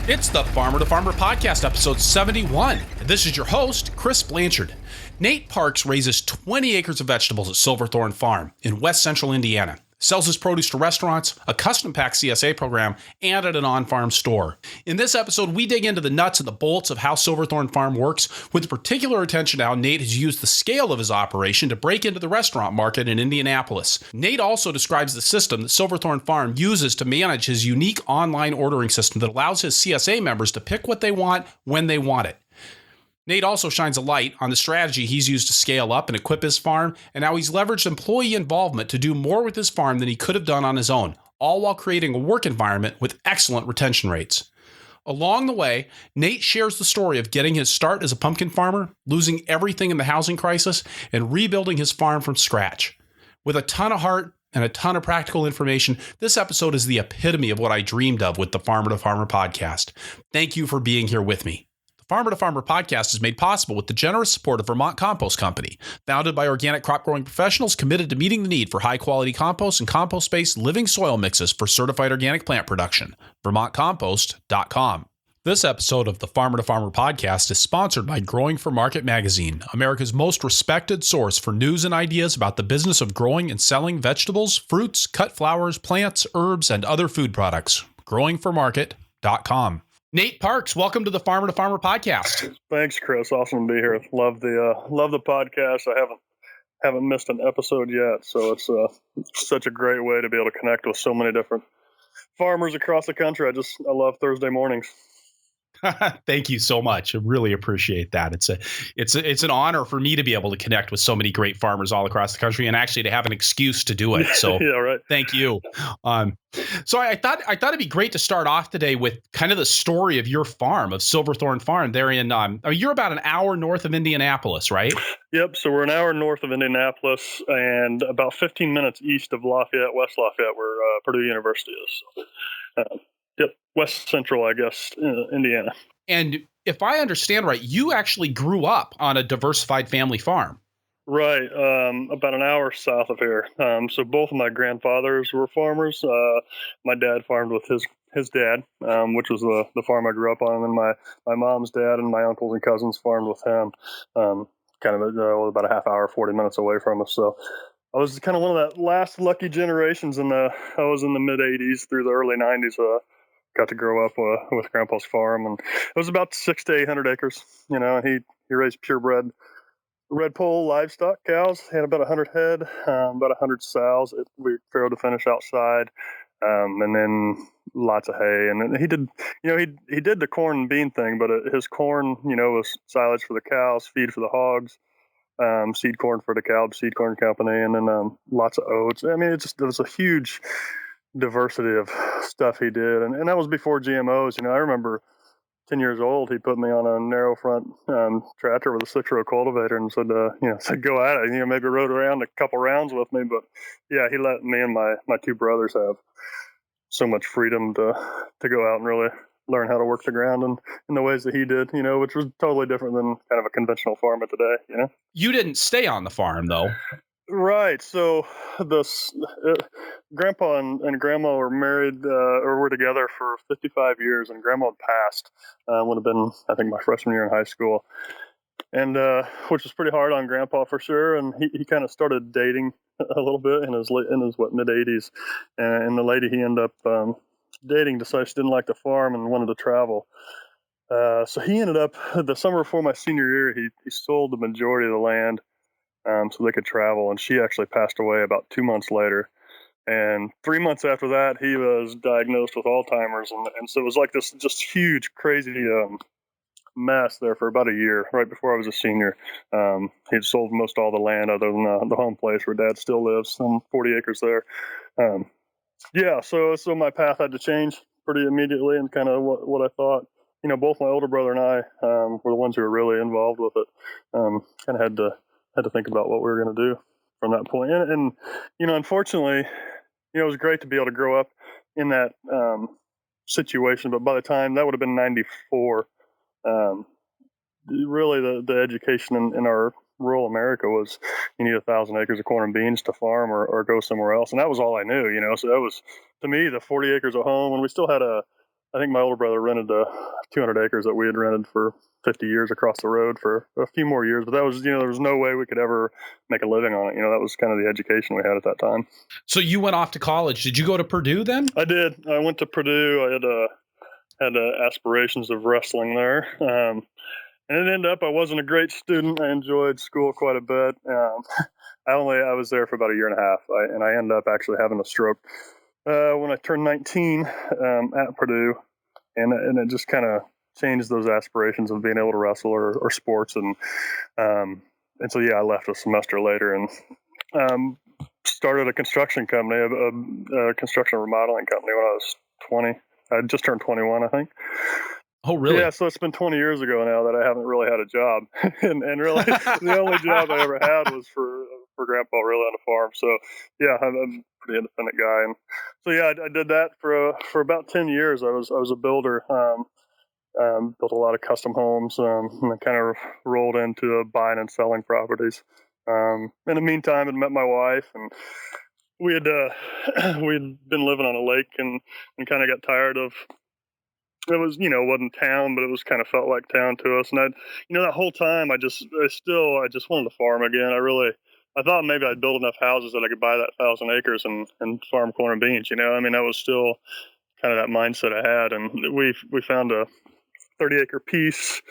It's the Farmer to Farmer podcast, episode 71. This is your host, Chris Blanchard. Nate Parks raises 20 acres of vegetables at Silverthorn Farm in west central Indiana. Sells his produce to restaurants, a custom pack CSA program, and at an on-farm store. In this episode, we dig into the nuts and the bolts of how Silverthorn Farm works, with particular attention to how Nate has used the scale of his operation to break into the restaurant market in Indianapolis. Nate also describes the system that Silverthorn Farm uses to manage his unique online ordering system that allows his CSA members to pick what they want when they want it. Nate also shines a light on the strategy he's used to scale up and equip his farm, and how he's leveraged employee involvement to do more with his farm than he could have done on his own, all while creating a work environment with excellent retention rates. Along the way, Nate shares the story of getting his start as a pumpkin farmer, losing everything in the housing crisis, and rebuilding his farm from scratch. With a ton of heart and a ton of practical information, this episode is the epitome of what I dreamed of with the Farmer to Farmer podcast. Thank you for being here with me. Farmer to Farmer podcast is made possible with the generous support of Vermont Compost Company, founded by organic crop growing professionals committed to meeting the need for high quality compost and compost-based living soil mixes for certified organic plant production. VermontCompost.com. This episode of the Farmer to Farmer podcast is sponsored by Growing for Market magazine, America's most respected source for news and ideas about the business of growing and selling vegetables, fruits, cut flowers, plants, herbs, and other food products. GrowingForMarket.com. Nate Parks, welcome to the Farmer to Farmer podcast. Thanks, Chris. Awesome to be here. Love the podcast. I haven't missed an episode yet, so it's such a great way to be able to connect with so many different farmers across the country. I love Thursday mornings. Thank you so much. I really appreciate that. It's an honor for me to be able to connect with so many great farmers all across the country, and actually to have an excuse to do it. So yeah, right. Thank you. So I thought it'd be great to start off today with kind of the story of your farm, of Silverthorn Farm. There in you're about an hour north of Indianapolis, right? Yep. So we're an hour north of Indianapolis and about 15 minutes east of Lafayette, West Lafayette, where Purdue University is. Yep, west central, I guess, Indiana. And if I understand right, you actually grew up on a diversified family farm. Right, about an hour south of here. So both of my grandfathers were farmers. My dad farmed with his dad, which was the farm I grew up on, and then my mom's dad and my uncles and cousins farmed with him, kind of about a half hour, 40 minutes away from us. So I was kind of one of that last lucky generations, and I was in the mid 80s through the early 90s. Got to grow up with Grandpa's farm, and it was about 600 to 800 acres. You know, he raised purebred red poll livestock cows. Had about 100 head, about 100 sows. We farrowed to finish outside, and then lots of hay. And then he did the corn and bean thing, but his corn, was silage for the cows, feed for the hogs. Seed corn for the Calb Seed Corn Company, and then lots of oats. I mean, there was a huge diversity of stuff he did, and that was before GMOs. I remember 10 years old, he put me on a narrow front tractor with a 6-row cultivator and said go at it. Maybe rode around a couple rounds with me, but yeah, he let me and my two brothers have so much freedom to go out and really learn how to work the ground and in the ways that he did, which was totally different than kind of a conventional farmer today, You didn't stay on the farm, though. Right. So Grandpa and Grandma were married or were together for 55 years, and Grandma had passed. Would have been, I think, my freshman year in high school, and which was pretty hard on Grandpa for sure. And he kind of started dating a little bit in his mid 80s, and the lady he ended up dating decided she didn't like the farm and wanted to travel. So he ended up, the summer before my senior year, he sold the majority of the land so they could travel, and she actually passed away about 2 months later. And 3 months after that, he was diagnosed with Alzheimer's, and so it was like this just huge, crazy mess there for about a year, right before I was a senior. He'd sold most all the land other than the home place where Dad still lives, some 40 acres there. Yeah, so my path had to change pretty immediately, and kind of what I thought. Both my older brother and I were the ones who were really involved with it. Kind of had to think about what we were going to do from that point. And unfortunately, it was great to be able to grow up in that situation. But by the time that would have been 94, really the education in our rural America was you need 1,000 acres of corn and beans to farm or go somewhere else. And that was all I knew, So that was, to me, the 40 acres of home. And we still had a I think my older brother rented 200 acres that we had rented for 50 years across the road for a few more years. But that was, there was no way we could ever make a living on it. That was kind of the education we had at that time. So you went off to college. Did you go to Purdue then? I did. I went to Purdue. I had aspirations of wrestling there. And it ended up I wasn't a great student. I enjoyed school quite a bit. I was there for about a year and a half, and I ended up actually having a stroke when I turned 19 at Purdue, and it just kind of changed those aspirations of being able to wrestle or sports, and so I left a semester later and started a construction company, a construction remodeling company when I was 20. I just turned 21, I think. Oh, really? Yeah, so it's been 20 years ago now that I haven't really had a job, and really the only job I ever had was for Grandpa, really, on a farm. So yeah, I'm a pretty independent guy, and so I did that for about 10 years. I was a builder, built a lot of custom homes, and I kind of rolled into buying and selling properties. In the meantime, I met my wife, and we had we'd been living on a lake, and kind of got tired of. It was, wasn't town, but it was kind of felt like town to us. And that whole time, I just wanted to farm again. I thought maybe I'd build enough houses that I could buy that 1,000 acres and farm corn and beans. I mean, that was still kind of that mindset I had. And we found a 30-acre piece.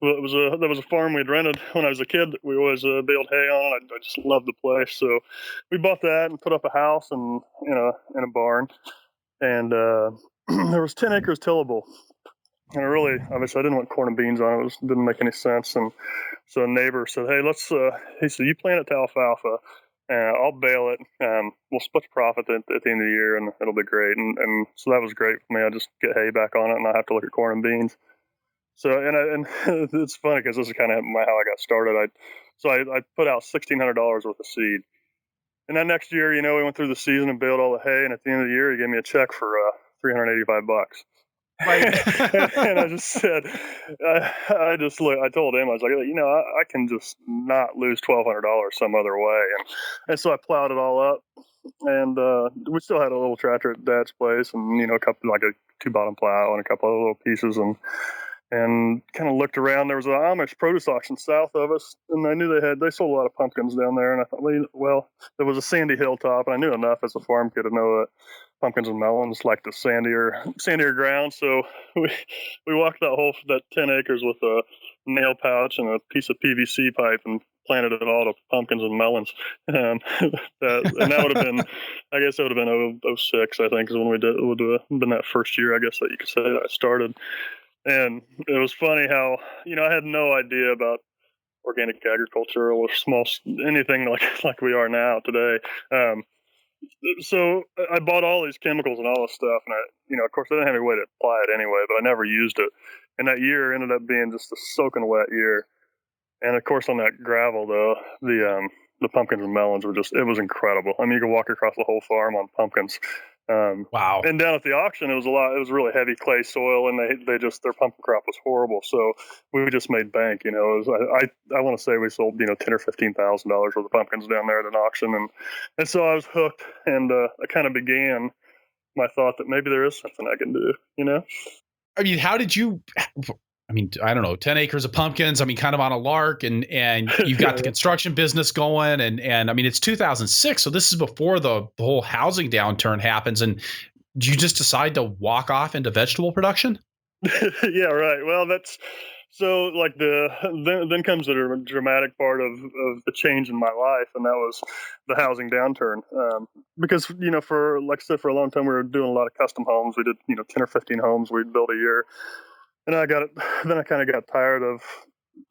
Well, there was a farm we'd rented when I was a kid that we always baled hay on. I just loved the place, so we bought that and put up a house and in a barn. And there was 10 acres tillable. And obviously I didn't want corn and beans on it. It didn't make any sense. And so a neighbor said, hey, he said, you plant it to alfalfa and I'll bale it. We'll split the profit at the end of the year and it'll be great. And so that was great for me. I just get hay back on it and I have to look at corn and beans. So, and it's funny because this is kind of how I got started. I put out $1,600 worth of seed. And that next year, we went through the season and baled all the hay. And at the end of the year, he gave me a check for $385. Right. and I just said, I told him, I was like, I can just not lose $1,200 some other way. And so I plowed it all up. And we still had a little tractor at Dad's place and, a couple, like a 2-bottom plow and a couple of little pieces. And kind of looked around. There was an Amish produce auction south of us, and I knew they sold a lot of pumpkins down there. And I thought, well, there was a sandy hilltop, and I knew enough as a farm kid to know that pumpkins and melons like the sandier ground. So we walked that 10 acres with a nail pouch and a piece of PVC pipe and planted it all to pumpkins and melons. And that would have been, I guess, it would have been 06, I think, is when we did. It would have been that first year, I guess, that you could say that I started. And it was funny how, I had no idea about organic agriculture or anything like we are now today. So I bought all these chemicals and all this stuff, and of course, I didn't have any way to apply it anyway, but I never used it. And that year ended up being just a soaking wet year. And of course, on that gravel, the pumpkins and melons it was incredible. I mean, you could walk across the whole farm on pumpkins. Wow. And down at the auction, it was really heavy clay soil, and their pumpkin crop was horrible. So we just made bank, I want to say we sold, $10,000 or $15,000 worth of pumpkins down there at an auction. And so I was hooked, and I kind of began my thought that maybe there is something I can do, I mean, how did you, I don't know, 10 acres of pumpkins, kind of on a lark, and you've got the construction business going, and it's 2006, so this is before the whole housing downturn happens, and do you just decide to walk off into vegetable production? Yeah, right. Well, that's so like then comes the dramatic part of the change in my life, and that was the housing downturn. Because for like I said, for a long time we were doing a lot of custom homes. We did 10 or 15 homes we'd build a year. And I kind of got tired of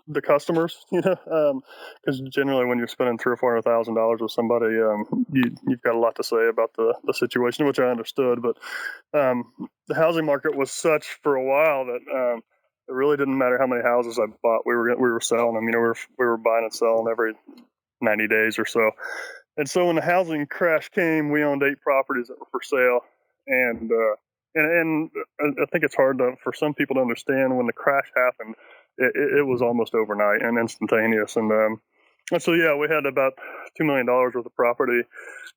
the customers, because generally when you're spending $300,000 or $400,000 with somebody, you've got a lot to say about the situation, which I understood. But the housing market was such for a while that it really didn't matter how many houses I bought. We were selling them. We were buying and selling every 90 days or so. And so when the housing crash came, we owned 8 properties that were for sale, and I think it's hard for some people to understand when the crash happened. It was almost overnight and instantaneous. And so, we had about $2 million worth of property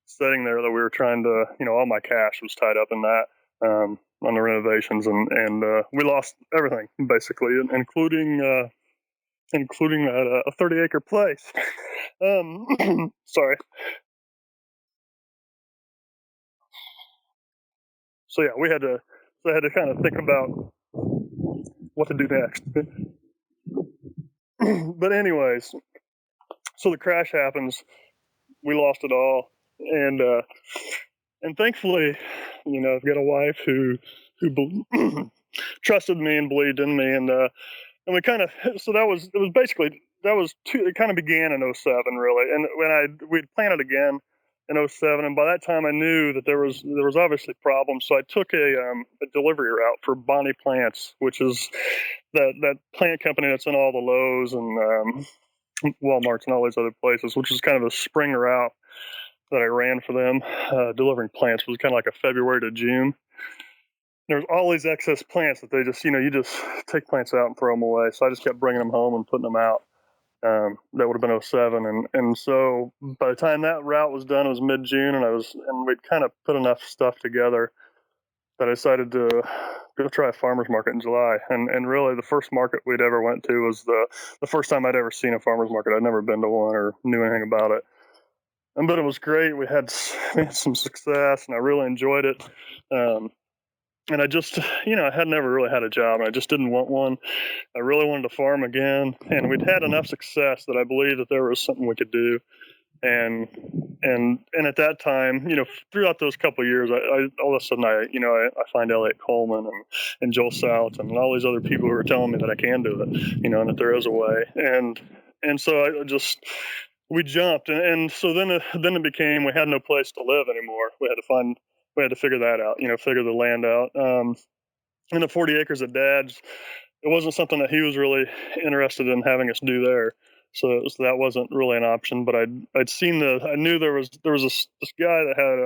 sitting there that we were trying to, all my cash was tied up in that. on the renovations, and we lost everything basically, including a 30-acre place. Sorry. So yeah, I had to kind of think about what to do next. But anyways, so the crash happens. We lost it all, and thankfully, I've got a wife who trusted me and believed in me, and we kind of, so it kind of began in '07 really, and we'd planted again in '07, and by that time I knew that there was obviously problems, so I took a delivery route for Bonnie Plants, which is that plant company that's in all the Lowe's and Walmarts and all these other places, which is kind of a spring route that I ran for them. Delivering plants was kind of like a February to June. There's all these excess plants that they just, you just take plants out and throw them away. So I just kept bringing them home and putting them out. That would have been '07, and so by the time that route was done, it was mid-June, and we'd kind of put enough stuff together that I decided to go try a farmer's market in July. And really, the first market we'd ever went to was the first time I'd ever seen a farmer's market. I'd never been to one or knew anything about it. But it was great. We had some success, and I really enjoyed it. And I just, I had never really had a job, and I just didn't want one. I really wanted to farm again, and we'd had enough success that I believed that there was something we could do. And at that time, throughout those couple of years, I all of a sudden I find Elliot Coleman and Joel Salton and all these other people who are telling me that I can do it, and that there is a way. And so we jumped, and so then it became we had no place to live anymore. We had to figure that out, figure the land out. And the 40 acres of Dad's, it wasn't something that he was really interested in having us do there. So that wasn't really an option. But I knew there was this guy that had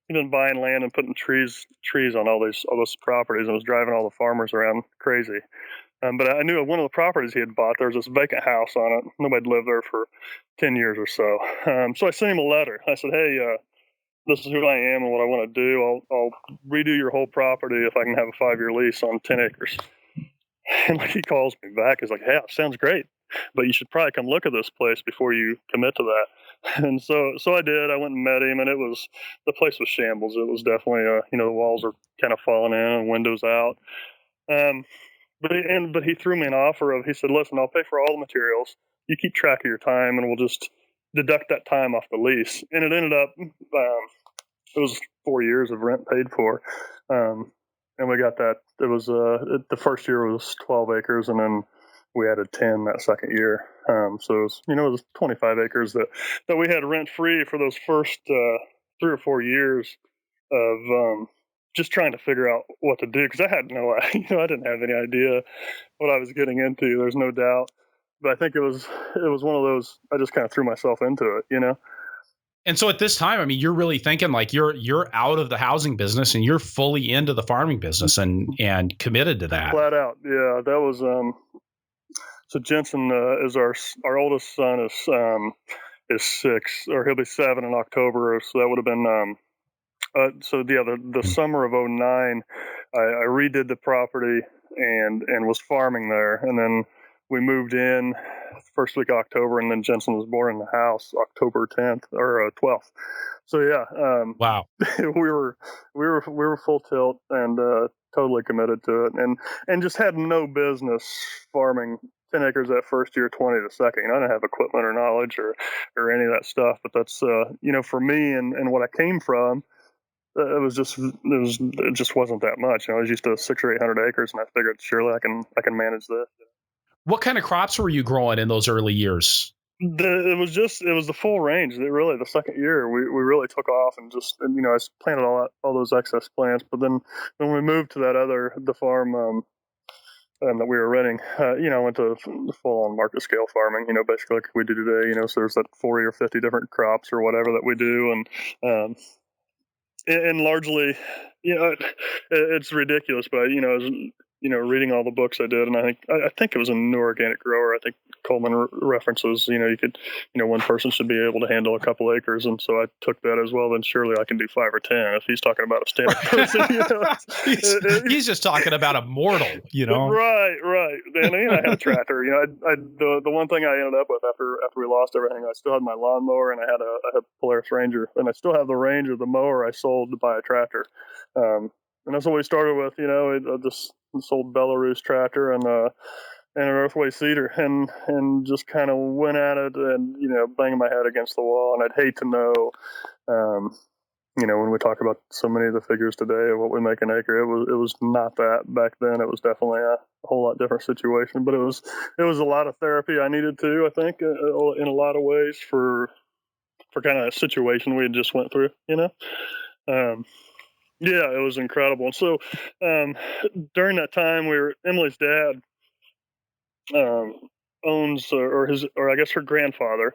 he'd been buying land and putting trees on all those properties, and was driving all the farmers around crazy. But I knew of one of the properties he had bought, there was this vacant house on it. Nobody lived there for 10 years or so. So I sent him a letter. I said, hey, this is who I am and what I want to do. I'll redo your whole property if I can have a 5-year lease on 10 acres. And he calls me back. He's like, hey, sounds great, but you should probably come look at this place before you commit to that. And so I did. I went and met him, and the place was shambles. It was definitely, the walls are kind of falling in and windows out. But he threw me an offer he said, listen, I'll pay for all the materials. You keep track of your time, and we'll just deduct that time off the lease. And it ended up, it was 4 years of rent paid for. And we got that. It was, the first year was 12 acres, and then we added 10 that second year. So it was 25 acres that we had rent free for those first 3 or 4 years of just trying to figure out what to do, because I had I didn't have any idea what I was getting into. There's no doubt, but I think it was one of those. I just kind of threw myself into it, And so at this time, I mean, you're really thinking like you're out of the housing business and you're fully into the farming business and committed to that. Flat out, yeah. That was so Jensen is our oldest son is 6, or he'll be 7 in October. So that would have been the summer of '09, I redid the property and was farming there, and then we moved in first week of October, and then Jensen was born in the house October 10th or 12th. So yeah, Wow, we were full tilt and totally committed to it, and just had no business farming 10 acres that first year, 20 the second. I didn't have equipment or knowledge or any of that stuff, but that's for me and what I came from. It just wasn't that much. I was used to 600 or 800 acres, and I figured surely I can manage this. what kind of crops were you growing in those early years? It was the full range. Really, the second year we really took off, and I planted all those excess plants. But then when we moved to the farm that we were renting, I went to full on market scale farming. Basically like we do today. So there's that 40 or 50 different crops or whatever that we do, and largely, it's ridiculous, but reading all the books I did, and I think it was a New Organic Grower. I think Coleman references, you could, one person should be able to handle a couple acres, and so I took that as well. Then surely I can do 5 or 10 if he's talking about a standard person. He's just talking about a mortal, Right. And I had a tractor. The one thing I ended up with after we lost everything, I still had my lawnmower, and I had a Polaris Ranger, and I still have the range of the mower I sold to buy a tractor. And that's what we started with. I just sold Belarus tractor and an Earthway seeder, and just kind of went at it, and banging my head against the wall. And I'd hate to know, when we talk about so many of the figures today of what we make an acre, it was not that back then. It was definitely a whole lot different situation. But it was a lot of therapy I needed to, I think, in a lot of ways for kind of a situation we had just went through. Yeah, it was incredible. And so during that time, Emily's dad owns, or I guess her grandfather.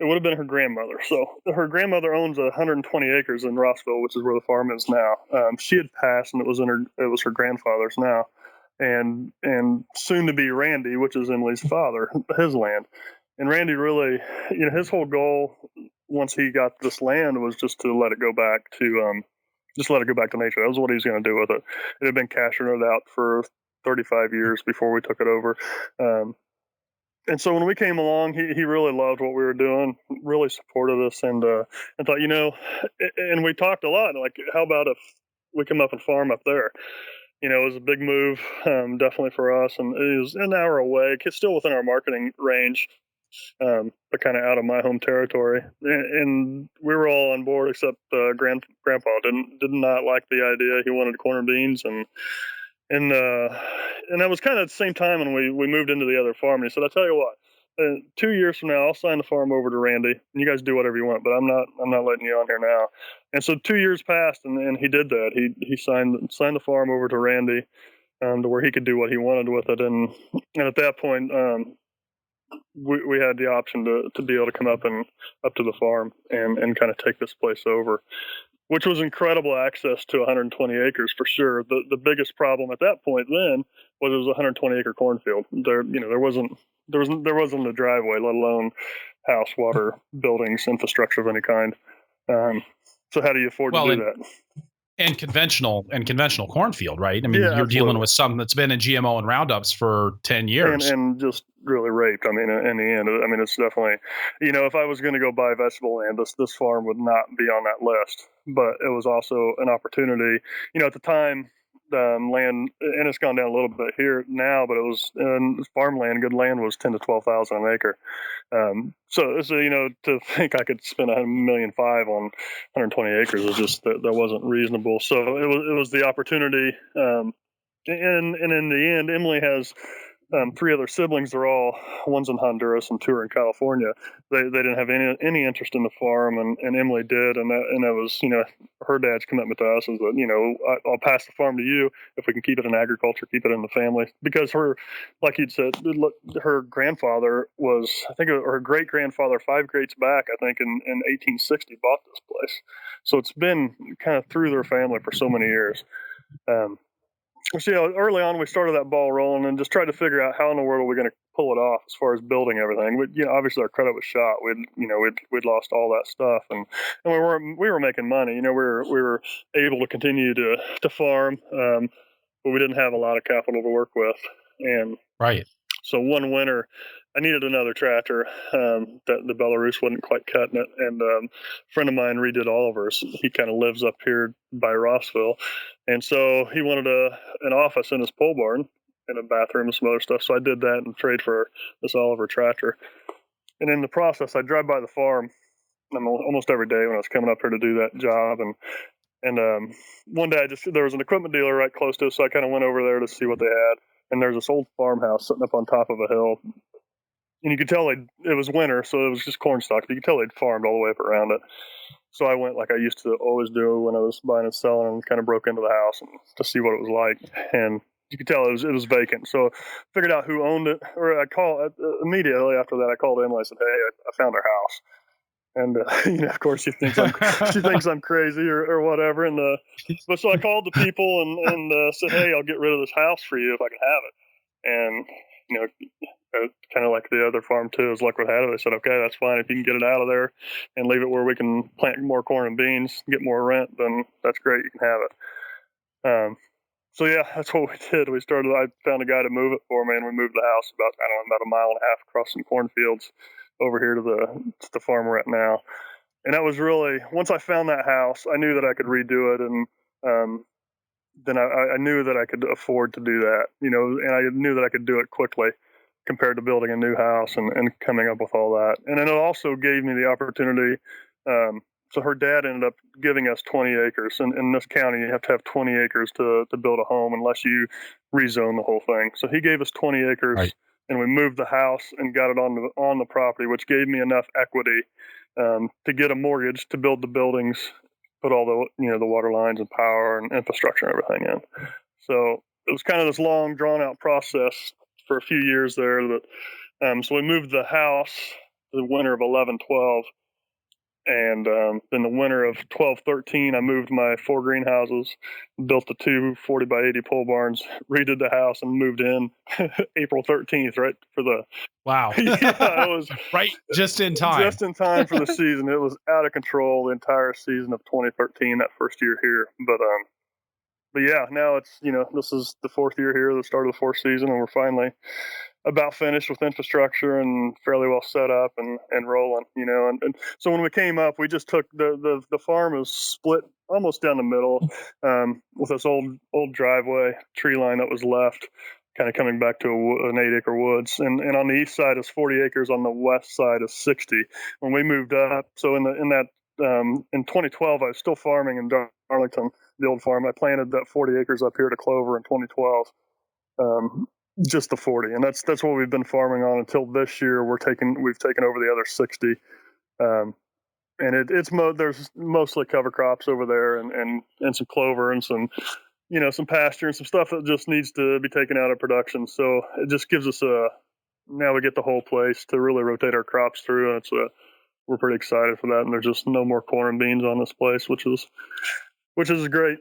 It would have been her grandmother. So her grandmother owns 120 acres in Rossville, which is where the farm is now. She had passed, and it was her grandfather's now, and soon to be Randy, which is Emily's father, his land. And Randy really, his whole goal once he got this land was just to let it go back to nature. That was what he was going to do with it. It had been cashing it out for 35 years before we took it over. And so when we came along, he really loved what we were doing, really supported us, and thought, and we talked a lot, like, how about if we come up and farm up there? It was a big move, definitely for us, and it was an hour away. It's still within our marketing range, but kind of out of my home territory. And we were all on board except Grandpa did not like the idea. He wanted corn and beans, and that was kind of at the same time when we moved into the other farm. And he said, "I'll tell you what, 2 years from now, I'll sign the farm over to Randy, and you guys do whatever you want, but I'm not letting you on here now." And so 2 years passed, and he did that. He signed the farm over to Randy, to where he could do what he wanted with it. And at that point, we had the option to be able to come up to the farm and kind of take this place over, which was incredible access to 120 acres for sure. The biggest problem at that point then was it was a 120 acre cornfield. There wasn't a driveway, let alone house, water, buildings, infrastructure of any kind. So how do you afford to do that? And conventional cornfield, right? I mean, yeah, you're absolutely. dealing with something that's been in GMO and Roundups for 10 years. And just really raped. I mean, in the end, it's definitely, if I was going to go buy vegetable land, this farm would not be on that list. But it was also an opportunity. At the time, land, and it's gone down a little bit here now, but it was farmland, good land was 10 to 12,000 an acre. So to think I could spend $1.5 million on 120 acres was just that wasn't reasonable. So it was the opportunity. And in the end, Emily has 3 other siblings. They're all, one's in Honduras and 2 are in California. They didn't have any interest in the farm, and Emily did, and that was her dad's commitment to us is that I'll pass the farm to you if we can keep it in agriculture, keep it in the family, because her, like you'd said, her grandfather was, I think, or her great grandfather 5 greats back, I think in 1860 bought this place, so it's been kind of through their family for so many years. So early on we started that ball rolling and just tried to figure out how in the world are we going to pull it off as far as building everything. Obviously our credit was shot. We'd lost all that stuff, and we were making money. We were able to continue to farm, but we didn't have a lot of capital to work with. And right. So one winter, I needed another tractor. That the Belarus wasn't quite cutting it, and a friend of mine redid Oliver's. He kind of lives up here by Rossville, and so he wanted an office in his pole barn and a bathroom and some other stuff. So I did that and trade for this Oliver tractor. And in the process, I drive by the farm almost every day when I was coming up here to do that job. And one day there was an equipment dealer right close to us, so I kind of went over there to see what they had. And there's this old farmhouse sitting up on top of a hill. And you could tell it was winter, so it was just corn stalks, but you could tell they'd farmed all the way up around it. So I went like I used to always do when I was buying and selling, and kind of broke into the house and to see what it was like. And you could tell it was vacant. So I figured out who owned it, or I called immediately after that. I called Emily. I said, "Hey, I found our house." And of course, she thinks I'm crazy or whatever. And but so I called the people and said, hey, I'll get rid of this house for you if I can have it. And kind of like the other farm too, as luck would have it, they said, okay, that's fine. If you can get it out of there and leave it where we can plant more corn and beans, get more rent, then that's great. You can have it. So yeah, that's what we did. I found a guy to move it for me, and we moved the house about a mile and a half across some cornfields over here to the farm we're at now. And that was really, once I found that house, I knew that I could redo it, and then I knew that I could afford to do that, and I knew that I could do it quickly compared to building a new house and coming up with all that. And then it also gave me the opportunity. So her dad ended up giving us 20 acres. And in this county, you have to have 20 acres to build a home unless you rezone the whole thing. So he gave us 20 acres, right, and we moved the house and got it on the property, which gave me enough equity to get a mortgage to build the buildings, put all the the water lines and power and infrastructure and everything in. So it was kind of this long, drawn out process for a few years there. So we moved the house the winter of 11-12. And in the winter of 12-13, I moved my 4 greenhouses, built the 2 40 by 80 pole barns, redid the house, and moved in April 13th, right for the. Wow. Yeah, it was right, just in time. Just in time for the season. It was out of control the entire season of 2013, that first year here. But yeah, now it's this is the 4th year here, the start of the 4th season, and we're finally about finished with infrastructure and fairly well set up and rolling, and so when we came up, we just took the farm is split almost down the middle, with this old driveway tree line that was left, kind of coming back to an 8-acre woods, and on the east side is 40 acres, on the west side is 60. When we moved up, so in 2012, I was still farming in Darlington, the old farm. I planted that 40 acres up here to clover in 2012. Just the 40, and that's what we've been farming on until this year. We've taken over the other 60, and there's mostly cover crops over there, and some clover and some some pasture and some stuff that just needs to be taken out of production. So it just gives us now we get the whole place to really rotate our crops through, and we're pretty excited for that. And there's just no more corn and beans on this place, which is great.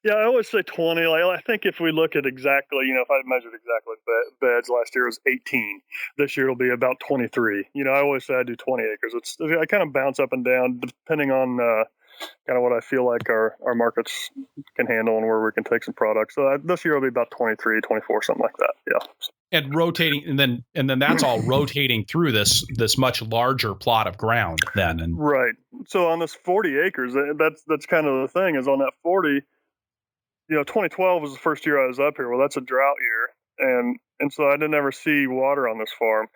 Yeah, I always say 20. Like, I think if we look at exactly, if I measured exactly beds last year, it was 18. This year it'll be about 23. I always say I do 20 acres. I kind of bounce up and down depending on kind of what I feel like our markets can handle and where we can take some products. So this year will be about 23, 24, something like that. Yeah. And rotating, and then that's all rotating through this much larger plot of ground then. And right. So on this 40 acres, that's kind of the thing, is on that 40. 2012 was the first year I was up here. Well, that's a drought year, and so I didn't ever see water on this farm.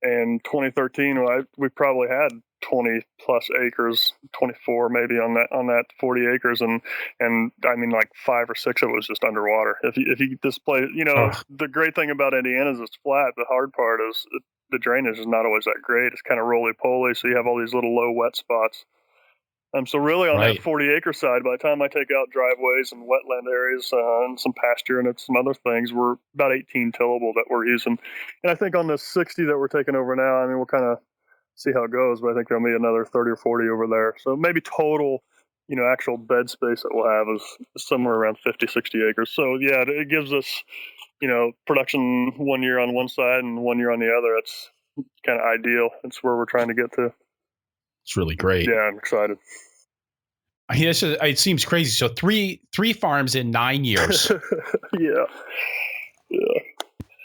And 2013, we probably had 20 plus acres, 24 maybe on that 40 acres, and I mean, like 5 or 6 of it was just underwater. If you display, the great thing about Indiana is it's flat. The hard part is the drainage is not always that great. It's kind of roly poly, so you have all these little low wet spots. So really on that 40-acre side, by the time I take out driveways and wetland areas and some pasture and some other things, we're about 18 tillable that we're using. And I think on the 60 that we're taking over now, I mean, we'll kind of see how it goes, but I think there'll be another 30 or 40 over there. So maybe total, actual bed space that we'll have is somewhere around 50, 60 acres. So yeah, it gives us, production 1 year on one side and 1 year on the other. It's kind of ideal. It's where we're trying to get to. It's really great. Yeah, I'm excited. It seems crazy. So three farms in 9 years. Yeah.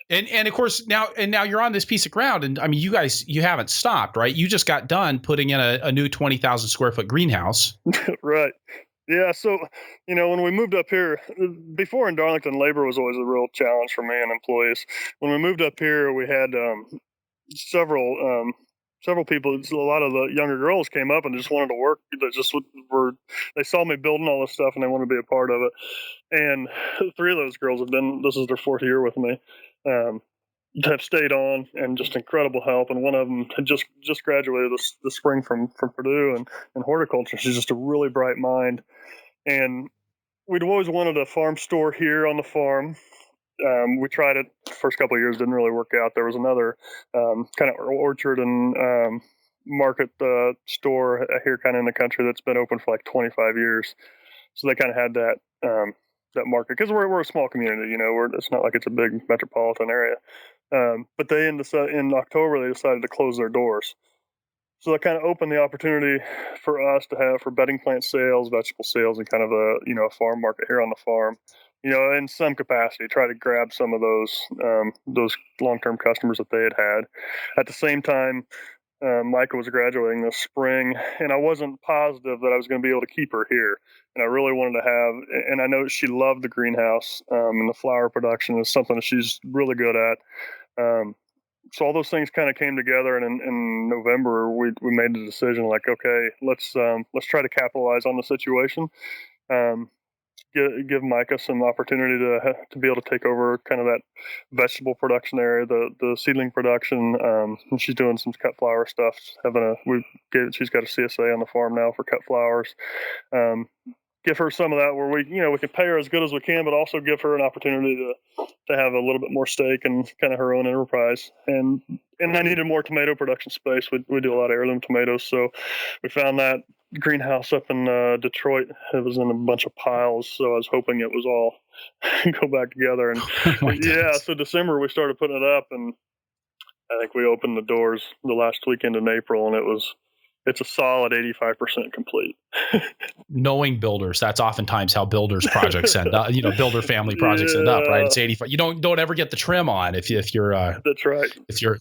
And of course now you're on this piece of ground, and I mean, you haven't stopped, right? You just got done putting in a new 20,000 square foot greenhouse. Right. Yeah. So, when we moved up here, before in Darlington, labor was always a real challenge for me and employees. When we moved up here, we had several people, a lot of the younger girls came up and just wanted to work. They saw me building all this stuff and they wanted to be a part of it. And 3 of those girls this is their 4th year with me, have stayed on, and just incredible help. And one of them had just graduated this spring from Purdue and horticulture. She's just a really bright mind. And we'd always wanted a farm store here on the farm. we tried it the first couple of years, didn't really work out. There was another kind of orchard and market store here kind of in the country that's been open for like 25 years. So they kind of had that market because we're a small community, it's not like it's a big metropolitan area. But they in October they decided to close their doors. So that kind of opened the opportunity for us to have for bedding plant sales, vegetable sales, and kind of a farm market here on the farm. In some capacity, try to grab some of those long-term customers that they had. At the same time, Micah was graduating this spring, and I wasn't positive that I was going to be able to keep her here. And I really wanted to have, and I know she loved the greenhouse, and the flower production is something that she's really good at. So all those things kind of came together, and in November we made the decision, like, okay, let's try to capitalize on the situation. Give Micah some opportunity to be able to take over kind of that vegetable production area, the seedling production. And she's doing some cut flower stuff. She's got a CSA on the farm now for cut flowers. Give her some of that where we can pay her as good as we can, but also give her an opportunity to have a little bit more stake and kind of her own enterprise. And I needed more tomato production space. We do a lot of heirloom tomatoes, so we found that greenhouse up in Detroit. It was in a bunch of piles, so I was hoping it was all go back together. And so December we started putting it up, and I think we opened the doors the last weekend in April, and it's a solid 85% complete. Knowing builders, that's oftentimes how builders projects end up. Builder family projects end up, right? It's 85. You don't ever get the trim on if you're. That's right. If you're.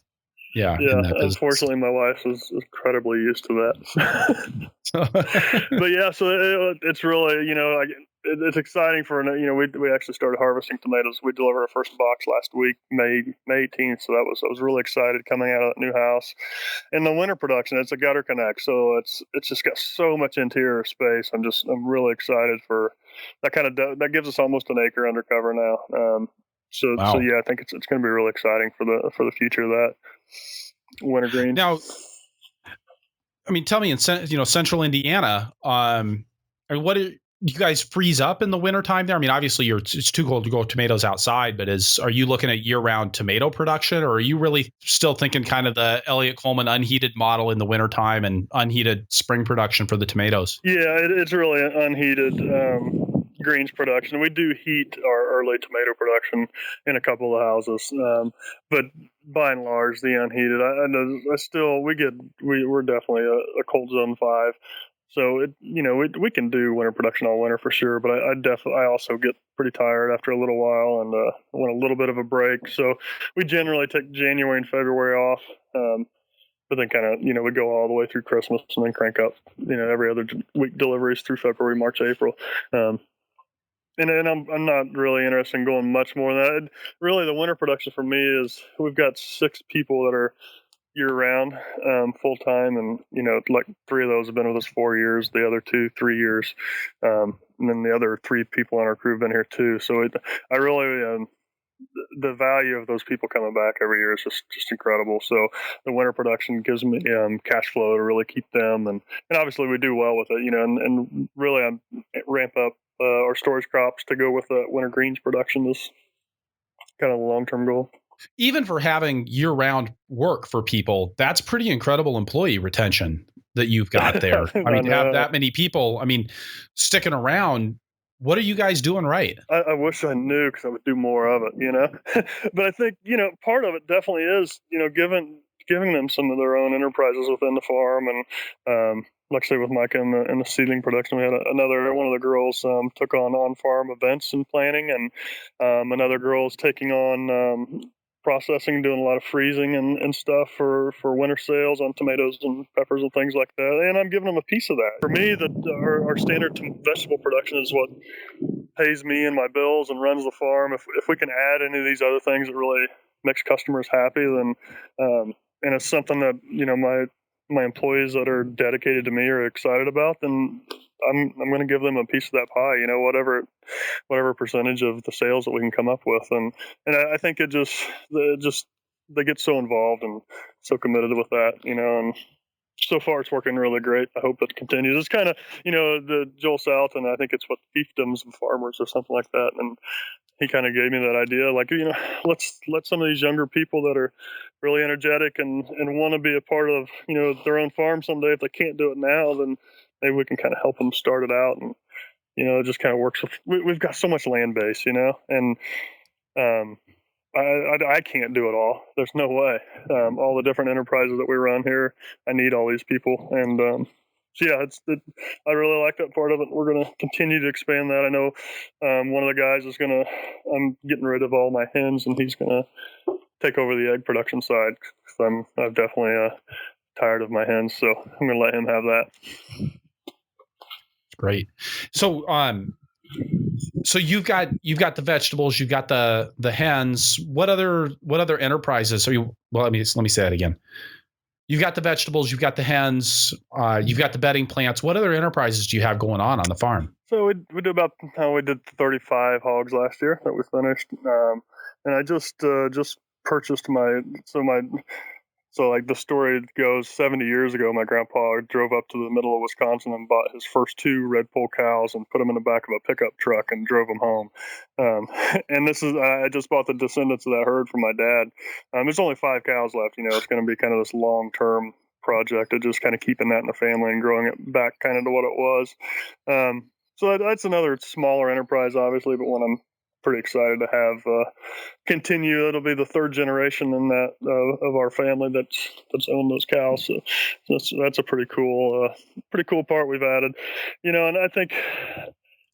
Yeah. Unfortunately, my wife is incredibly used to that. But yeah, so it's really, it's exciting for, we actually started harvesting tomatoes. We delivered our first box last week, May 18th. So I was really excited coming out of that new house. And the winter production, it's a gutter connect. So it's just got so much interior space. I'm really excited for that that gives us almost an acre under cover now. So yeah, I think it's going to be really exciting for the future of that winter green. Now, I mean, tell me, in central Indiana, what do you guys freeze up in the wintertime there? I mean, obviously it's too cold to grow tomatoes outside, but are you looking at year-round tomato production, or are you really still thinking kind of the Elliott Coleman unheated model in the wintertime and unheated spring production for the tomatoes? Yeah, it's really unheated greens production. We do heat our early tomato production in a couple of houses, but by and large, the unheated. I know we're definitely a cold zone 5, so we can do winter production all winter for sure. But I also get pretty tired after a little while and want a little bit of a break. So we generally take January and February off. But then kind of, we go all the way through Christmas and then crank up, every other week deliveries through February, March, April. And I'm not really interested in going much more than that. Really, the winter production for me is we've got 6 people that are year-round, full-time, and, like 3 of those have been with us 4 years, the other 2, 3 years. And then the other 3 people on our crew have been here too. So I really... the value of those people coming back every year is just incredible. So the winter production gives me cash flow to really keep them, and obviously we do well with it, and really I ramp up our storage crops to go with the winter greens production is kind of a long-term goal. Even for having year-round work for people, that's pretty incredible employee retention that you've got there. I mean, to have that many people, sticking around. What are you guys doing right? I wish I knew, because I would do more of it, But I think, part of it definitely is, giving them some of their own enterprises within the farm. And like I say, with Micah in the seedling production, we had one of the girls took on farm events and planning, and another girl is taking on processing, doing a lot of freezing and stuff for winter sales on tomatoes and peppers and things like that. And I'm giving them a piece of that. For me, our standard vegetable production is what pays me and my bills and runs the farm. If we can add any of these other things that really makes customers happy, then and it's something that my employees that are dedicated to me are excited about, then I'm going to give them a piece of that pie, whatever percentage of the sales that we can come up with. And I think they get so involved and so committed with that, and so far it's working really great. I hope it continues. It's kind of, the Joel South, and I think it's what fiefdoms of farmers or something like that. And he kind of gave me that idea, like, let's let some of these younger people that are really energetic and want to be a part of, their own farm someday. If they can't do it now, then maybe we can kind of help them start it out. And, it just kind of works. We've got so much land base, and I can't do it all. There's no way. All the different enterprises that we run here, I need all these people. And so yeah, I really like that part of it. We're going to continue to expand that. I know one of the guys I'm getting rid of all my hens, and he's going to take over the egg production side. I'm definitely tired of my hens, so I'm going to let him have that. Great. So, so you've got the vegetables, you've got the hens. What other enterprises? Let me say that again. You've got the vegetables, you've got the hens, you've got the bedding plants. What other enterprises do you have going on the farm? So we did 35 hogs last year that we finished, and I just purchased So like the story goes, 70 years ago, my grandpa drove up to the middle of Wisconsin and bought his first 2 red pole cows and put them in the back of a pickup truck and drove them home. And I just bought the descendants of that herd from my dad. There's only 5 cows left. It's going to be kind of this long-term project of just kind of keeping that in the family and growing it back kind of to what it was. So that's another smaller enterprise, obviously, but one I'm pretty excited to have continue. It'll be the 3rd generation in that of our family that's owned those cows. So that's a pretty cool part we've added. And I think,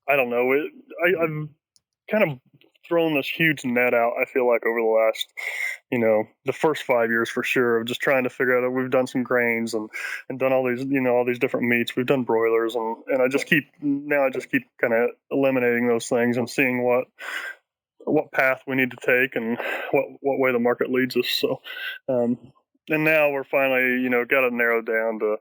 I don't know, I've kind of thrown this huge net out, I feel like, over the last, the first 5 years for sure, of just trying to figure out that we've done some grains and done all these different meats. We've done broilers, and I just keep kind of eliminating those things and seeing what path we need to take and what way the market leads us. So, and now we're finally, got it narrowed down to,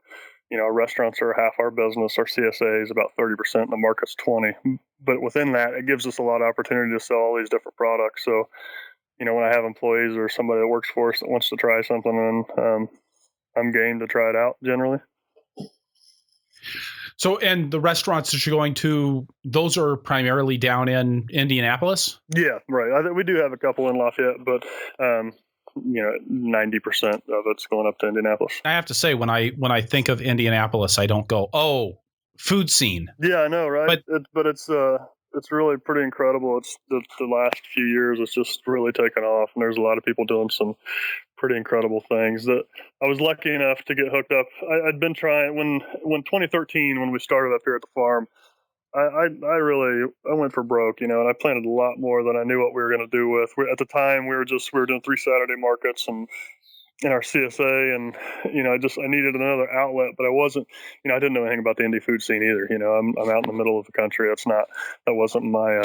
our restaurants are half our business. Our CSA is about 30%, and the market's 20%. But within that, it gives us a lot of opportunity to sell all these different products. So, when I have employees or somebody that works for us that wants to try something, and I'm game to try it out generally. So, and the restaurants that you're going to, those are primarily down in Indianapolis? Yeah, right. We do have a couple in Lafayette, but 90% of it's going up to Indianapolis. I have to say, when I think of Indianapolis, I don't go, oh, food scene. Yeah, I know, right? But it's really pretty incredible. It's the last few years, it's just really taken off, and there's a lot of people doing some pretty incredible things that I was lucky enough to get hooked up. I'd been trying when 2013, when we started up here at the farm. I went for broke, and I planted a lot more than I knew what we were going to do with. At the time, we were doing 3 Saturday markets and in our CSA, and I needed another outlet, but I wasn't, I didn't know anything about the indie food scene either. I'm out in the middle of the country. That wasn't my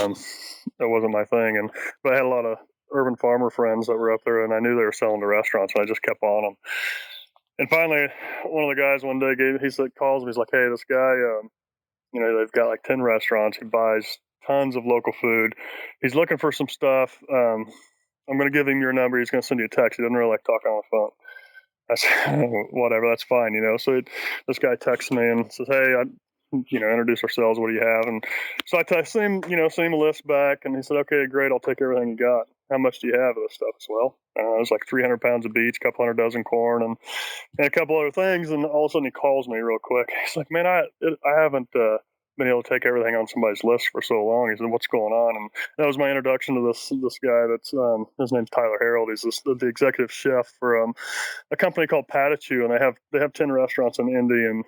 thing, but I had a lot of urban farmer friends that were up there, and I knew they were selling to restaurants, and I just kept on them. And finally, one of the guys one day calls me. He's like, "Hey, this guy, they've got like 10 restaurants. He buys tons of local food. He's looking for some stuff. I'm going to give him your number. He's going to send you a text. He doesn't really like talking on the phone." I said, "Whatever, that's fine." So this guy texts me and says, "Hey, introduce ourselves. What do you have?" And so I texted him, send him a list back, and he said, "Okay, great. I'll take everything you got. How much do you have of this stuff?" As well, it was like 300 pounds of beets, a couple 100 dozen corn, and a couple other things. And all of a sudden, he calls me real quick. He's like, "Man, I haven't been able to take everything on somebody's list for so long." He said, "What's going on?" And that was my introduction to this guy. That's his name's Tyler Harold. He's the executive chef for a company called Patachu, and they have 10 restaurants in Indy, and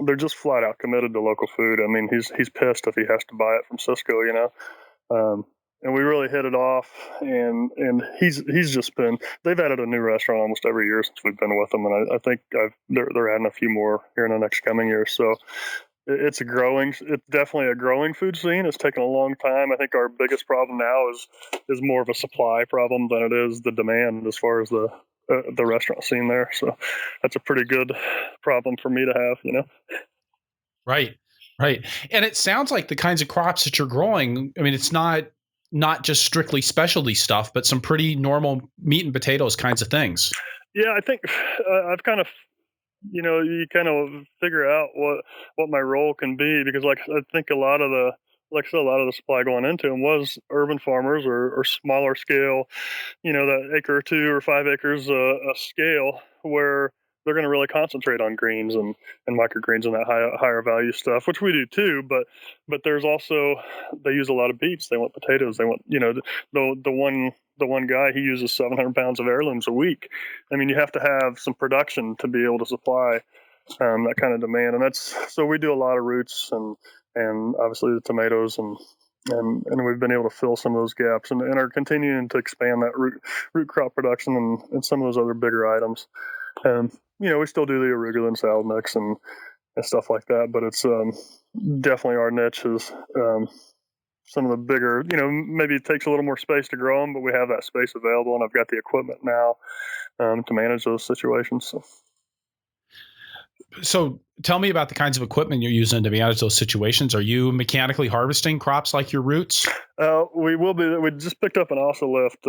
they're just flat out committed to local food. I mean, he's pissed if he has to buy it from Cisco, and we really hit it off. And he's just they've added a new restaurant almost every year since we've been with them, and I think they're adding a few more here in the next coming years. So it's definitely a growing food scene. It's taken a long time. I think our biggest problem now is more of a supply problem than it is the demand as far as the restaurant scene there. So that's a pretty good problem for me to have, Right. And it sounds like the kinds of crops that you're growing, I mean, it's not just strictly specialty stuff, but some pretty normal meat and potatoes kinds of things. Yeah, I think I've kind of you kind of figure out what my role can be, because like I think a lot of the like I said, a lot of the supply going into them was urban farmers or smaller scale, that acre or 2 or 5 acres a scale, where they're going to really concentrate on greens and microgreens and that higher value stuff, which we do too. But there's also, they use a lot of beets. They want potatoes. They want, the one guy, he uses 700 pounds of heirlooms a week. I mean, you have to have some production to be able to supply that kind of demand, and that's so we do a lot of roots and obviously the tomatoes and we've been able to fill some of those gaps and are continuing to expand that root crop production and some of those other bigger items. We still do the arugula and salad mix and stuff like that, but it's definitely our niche is some of the bigger, maybe it takes a little more space to grow them, but we have that space available, and I've got the equipment now to manage those situations. So tell me about the kinds of equipment you're using to manage those situations. Are you mechanically harvesting crops like your roots? We will be. We just picked up an Lift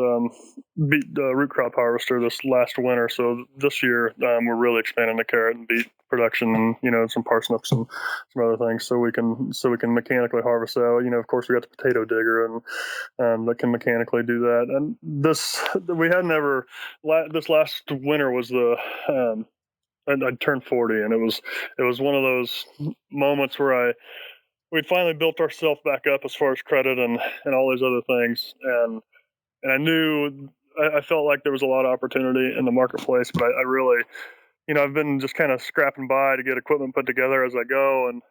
beet root crop harvester this last winter. So this year we're really expanding the carrot and beet production, and some parsnips and some other things, so we can mechanically harvest that. Of course, we got the potato digger and that can mechanically do that. And this last winter was the I turned 40, and it was one of those moments where we'd finally built ourselves back up as far as credit and all these other things, and I knew I felt like there was a lot of opportunity in the marketplace, but I really, I've been just kind of scrapping by to get equipment put together as I go, and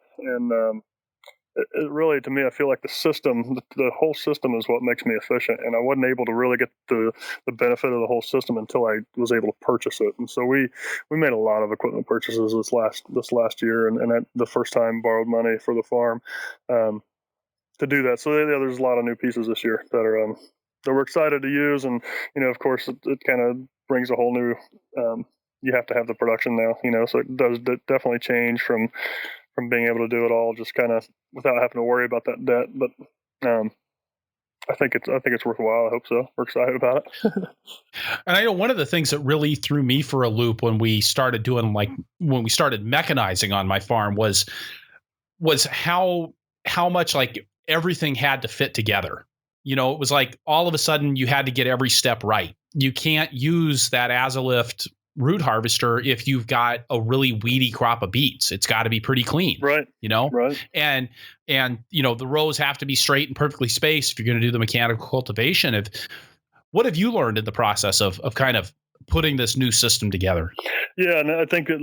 it really, to me, I feel like the whole system is what makes me efficient, and I wasn't able to really get the benefit of the whole system until I was able to purchase it. And so we made a lot of equipment purchases this last year, and I, the first time borrowed money for the farm to do that. So there's a lot of new pieces this year that we're excited to use, and of course, it kind of brings a whole new. You have to have the production now, so it does definitely change from being able to do it all just kind of without having to worry about that debt. But I think it's worthwhile. I hope so. We're excited about it. And I know one of the things that really threw me for a loop when we started mechanizing on my farm was how much like everything had to fit together. It was like all of a sudden you had to get every step right. You can't use that Azalift root harvester if you've got a really weedy crop of beets. It's got to be pretty clean, right? Right. And the rows have to be straight and perfectly spaced if you're going to do the mechanical cultivation. What have you learned in the process of kind of putting this new system together? Yeah, and I think that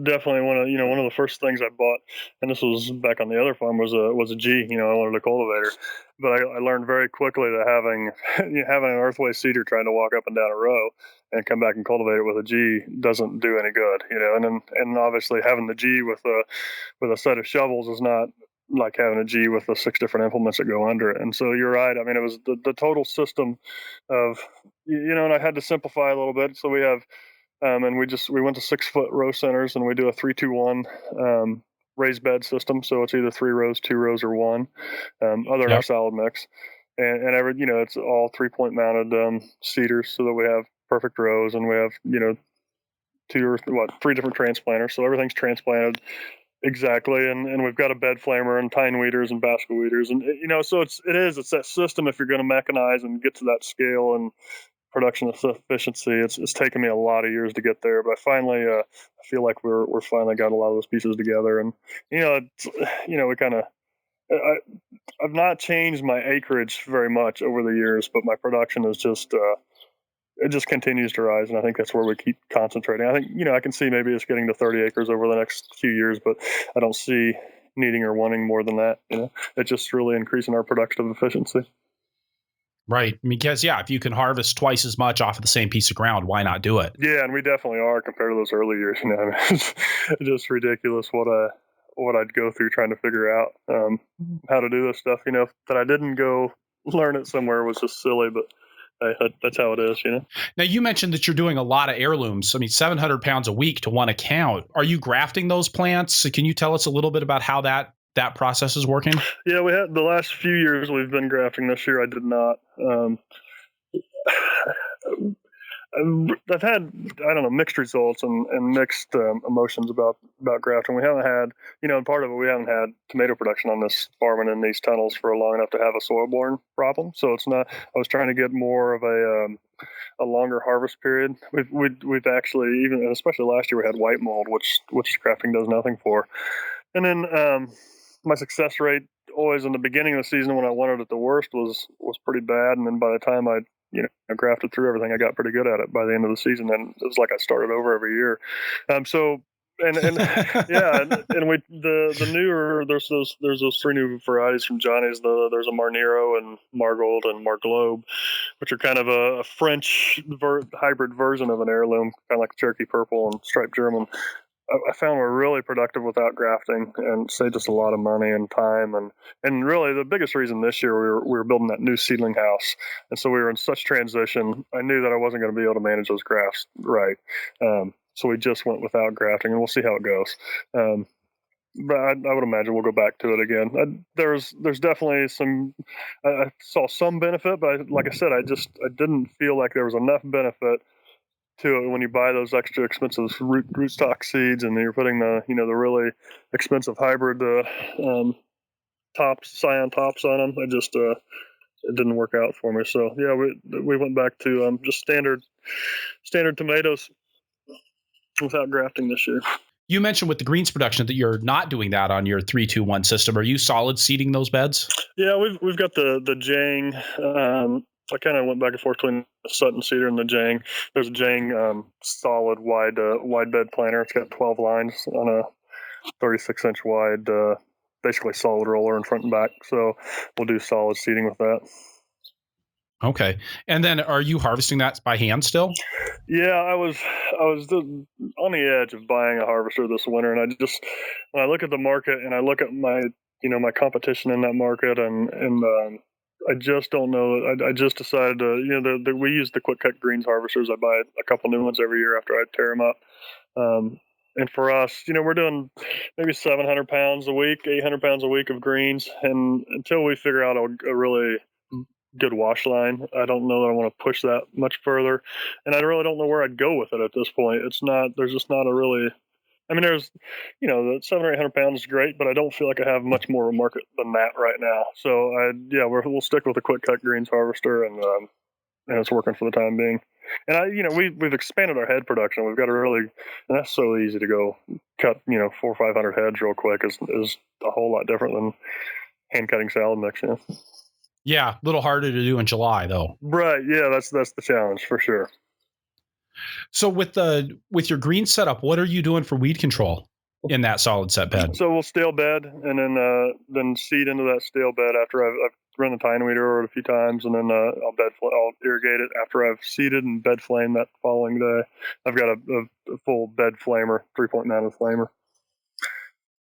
definitely one of the first things I bought, and this was back on the other farm, was a G. I wanted a cultivator, but I learned very quickly that having having an earthway seeder trying to walk up and down a row and come back and cultivate it with a G doesn't do any good. And obviously having the G with a set of shovels is not like having a G with the 6 different implements that go under it. And so you're right. I mean, it was the total system of, and I had to simplify a little bit. So we have, and we went to 6-foot row centers, and we do a 3-2-1 raised bed system. So it's either 3 rows, 2 rows, or 1, other than our solid mix. And every, it's all 3-point mounted seeders, so that we have perfect rows, and we have, 3 different transplanters. So everything's transplanted exactly, and we've got a bed flamer and tine weeders and basket weeders, and so it's that system. If you're going to mechanize and get to that scale and production efficiency, it's taken me a lot of years to get there, but I finally I feel like we're finally got a lot of those pieces together, and we kind of. I've not changed my acreage very much over the years, but my production is just it just continues to rise, and I think that's where we keep concentrating. I think I can see maybe it's getting to 30 acres over the next few years, but I don't see needing or wanting more than that. It's just really increasing our productive efficiency. Right. Because if you can harvest twice as much off of the same piece of ground, why not do it? Yeah, and we definitely are compared to those early years. It's just ridiculous what I'd go through trying to figure out how to do this stuff. That I didn't go learn it somewhere was just silly, but that's how it is. Now, you mentioned that you're doing a lot of heirlooms. I mean, 700 pounds a week to one account. Are you grafting those plants? Can you tell us a little bit about how that process is working? Yeah, we had the last few years we've been grafting. This year I did not. I've had, I don't know, mixed results and mixed emotions about grafting. We haven't had, and part of it, we haven't had tomato production on this farm and in these tunnels for long enough to have a soil-borne problem. So it's not. I was trying to get more of a longer harvest period. We've actually, even especially last year, we had white mold, which grafting does nothing for. And then my success rate always in the beginning of the season when I wanted it the worst was pretty bad. And then by the time I grafted through everything, I got pretty good at it by the end of the season. And it was like I started over every year. So and yeah, and we the newer there's those 3 new varieties from Johnny's. There's a Marnero and Margold and Marglobe, which are kind of a French hybrid version of an heirloom, kind of like Cherokee Purple and Striped German. I found we're really productive without grafting and saved us a lot of money and time. And really the biggest reason this year we were building that new seedling house. And so we were in such transition. I knew that I wasn't going to be able to manage those grafts right. So we just went without grafting, and we'll see how it goes. But I would imagine we'll go back to it again. There's definitely some. I saw some benefit, but like I said, I didn't feel like there was enough benefit to it when you buy those extra expensive rootstock seeds, and then you're putting the really expensive hybrid scion tops on them. It didn't work out for me. So yeah, we went back to just standard tomatoes without grafting this year. You mentioned with the greens production that you're not doing that on your 3-2-1 system. Are you solid seeding those beds? Yeah, we've got the Jang. I kind of went back and forth between the Sutton seeder and the Jang. There's a Jang solid wide bed planter. It's got 12 lines on a 36-inch wide, basically solid roller in front and back. So we'll do solid seeding with that. Okay. And then are you harvesting that by hand still? Yeah, I was on the edge of buying a harvester this winter, and when I look at the market and I look at my my competition in that market, and I just don't know. I just decided to we use the quick cut greens harvesters. I buy a couple new ones every year after I tear them up. And for us, we're doing maybe 700 pounds a week, 800 pounds a week of greens, and until we figure out a really good wash line, I don't know that I want to push that much further, and I really don't know where I'd go with it at this point. There's just not a really. I mean, there's, the 700 or 800 pounds is great, but I don't feel like I have much more of a market than that right now. So we'll stick with the quick cut greens harvester, and it's working for the time being. And we've expanded our head production. We've got and that's so easy to go cut, 400 or 500 heads real quick is a whole lot different than hand cutting salad mix. Yeah, a little harder to do in July though. Right. Yeah, that's the challenge for sure. So with your green setup, what are you doing for weed control in that solid set bed? So we'll stale bed and then seed into that stale bed after I've run the tine weeder over it a few times, and then I'll irrigate it after I've seeded and bed flame that following day. I've got a full bed flamer, 3.9 flamer,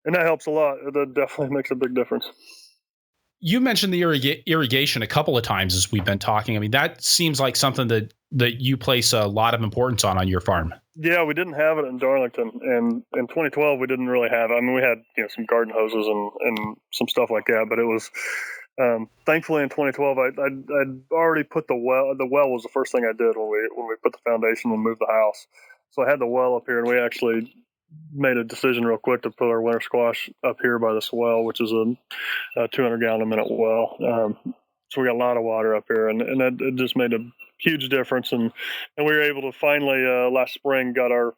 and that helps a lot. That definitely makes a big difference. You mentioned the irrigation a couple of times as we've been talking. I mean, that seems like something that you place a lot of importance on your farm. Yeah, we didn't have it in Darlington, and in 2012 we didn't really have it. I mean, we had some garden hoses and some stuff like that, but it was thankfully in 2012 I'd already put the well. The well was the first thing I did when we put the foundation and moved the house. So I had the well up here, and we actually made a decision real quick to put our winter squash up here by this well, which is a 200 gallon a minute well. So we got a lot of water up here, and that it just made a huge difference. And we were able to finally last spring got our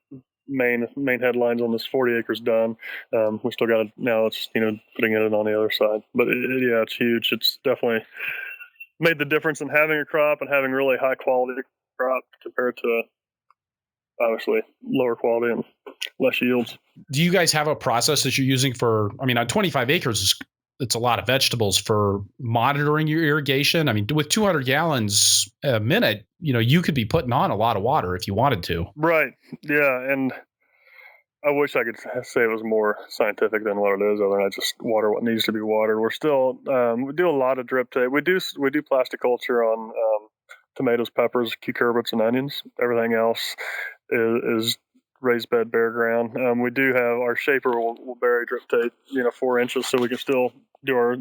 main headlines on this 40 acres done. We still got it now. It's putting it on the other side, but it's huge. It's definitely made the difference in having a crop and having really high quality crop compared to obviously lower quality and less yields. Do you guys have a process that you're using on 25 acres, it's a lot of vegetables, for monitoring your irrigation? I mean, with 200 gallons a minute, you could be putting on a lot of water if you wanted to. Right. Yeah. And I wish I could say it was more scientific than what it is, other than I just water what needs to be watered. We're still, we do a lot of drip tape. We do plastic culture on tomatoes, peppers, cucurbits, and onions. Everything else is raised bed, bare ground. We do have our shaper will bury drip tape, 4 inches, so we can still do our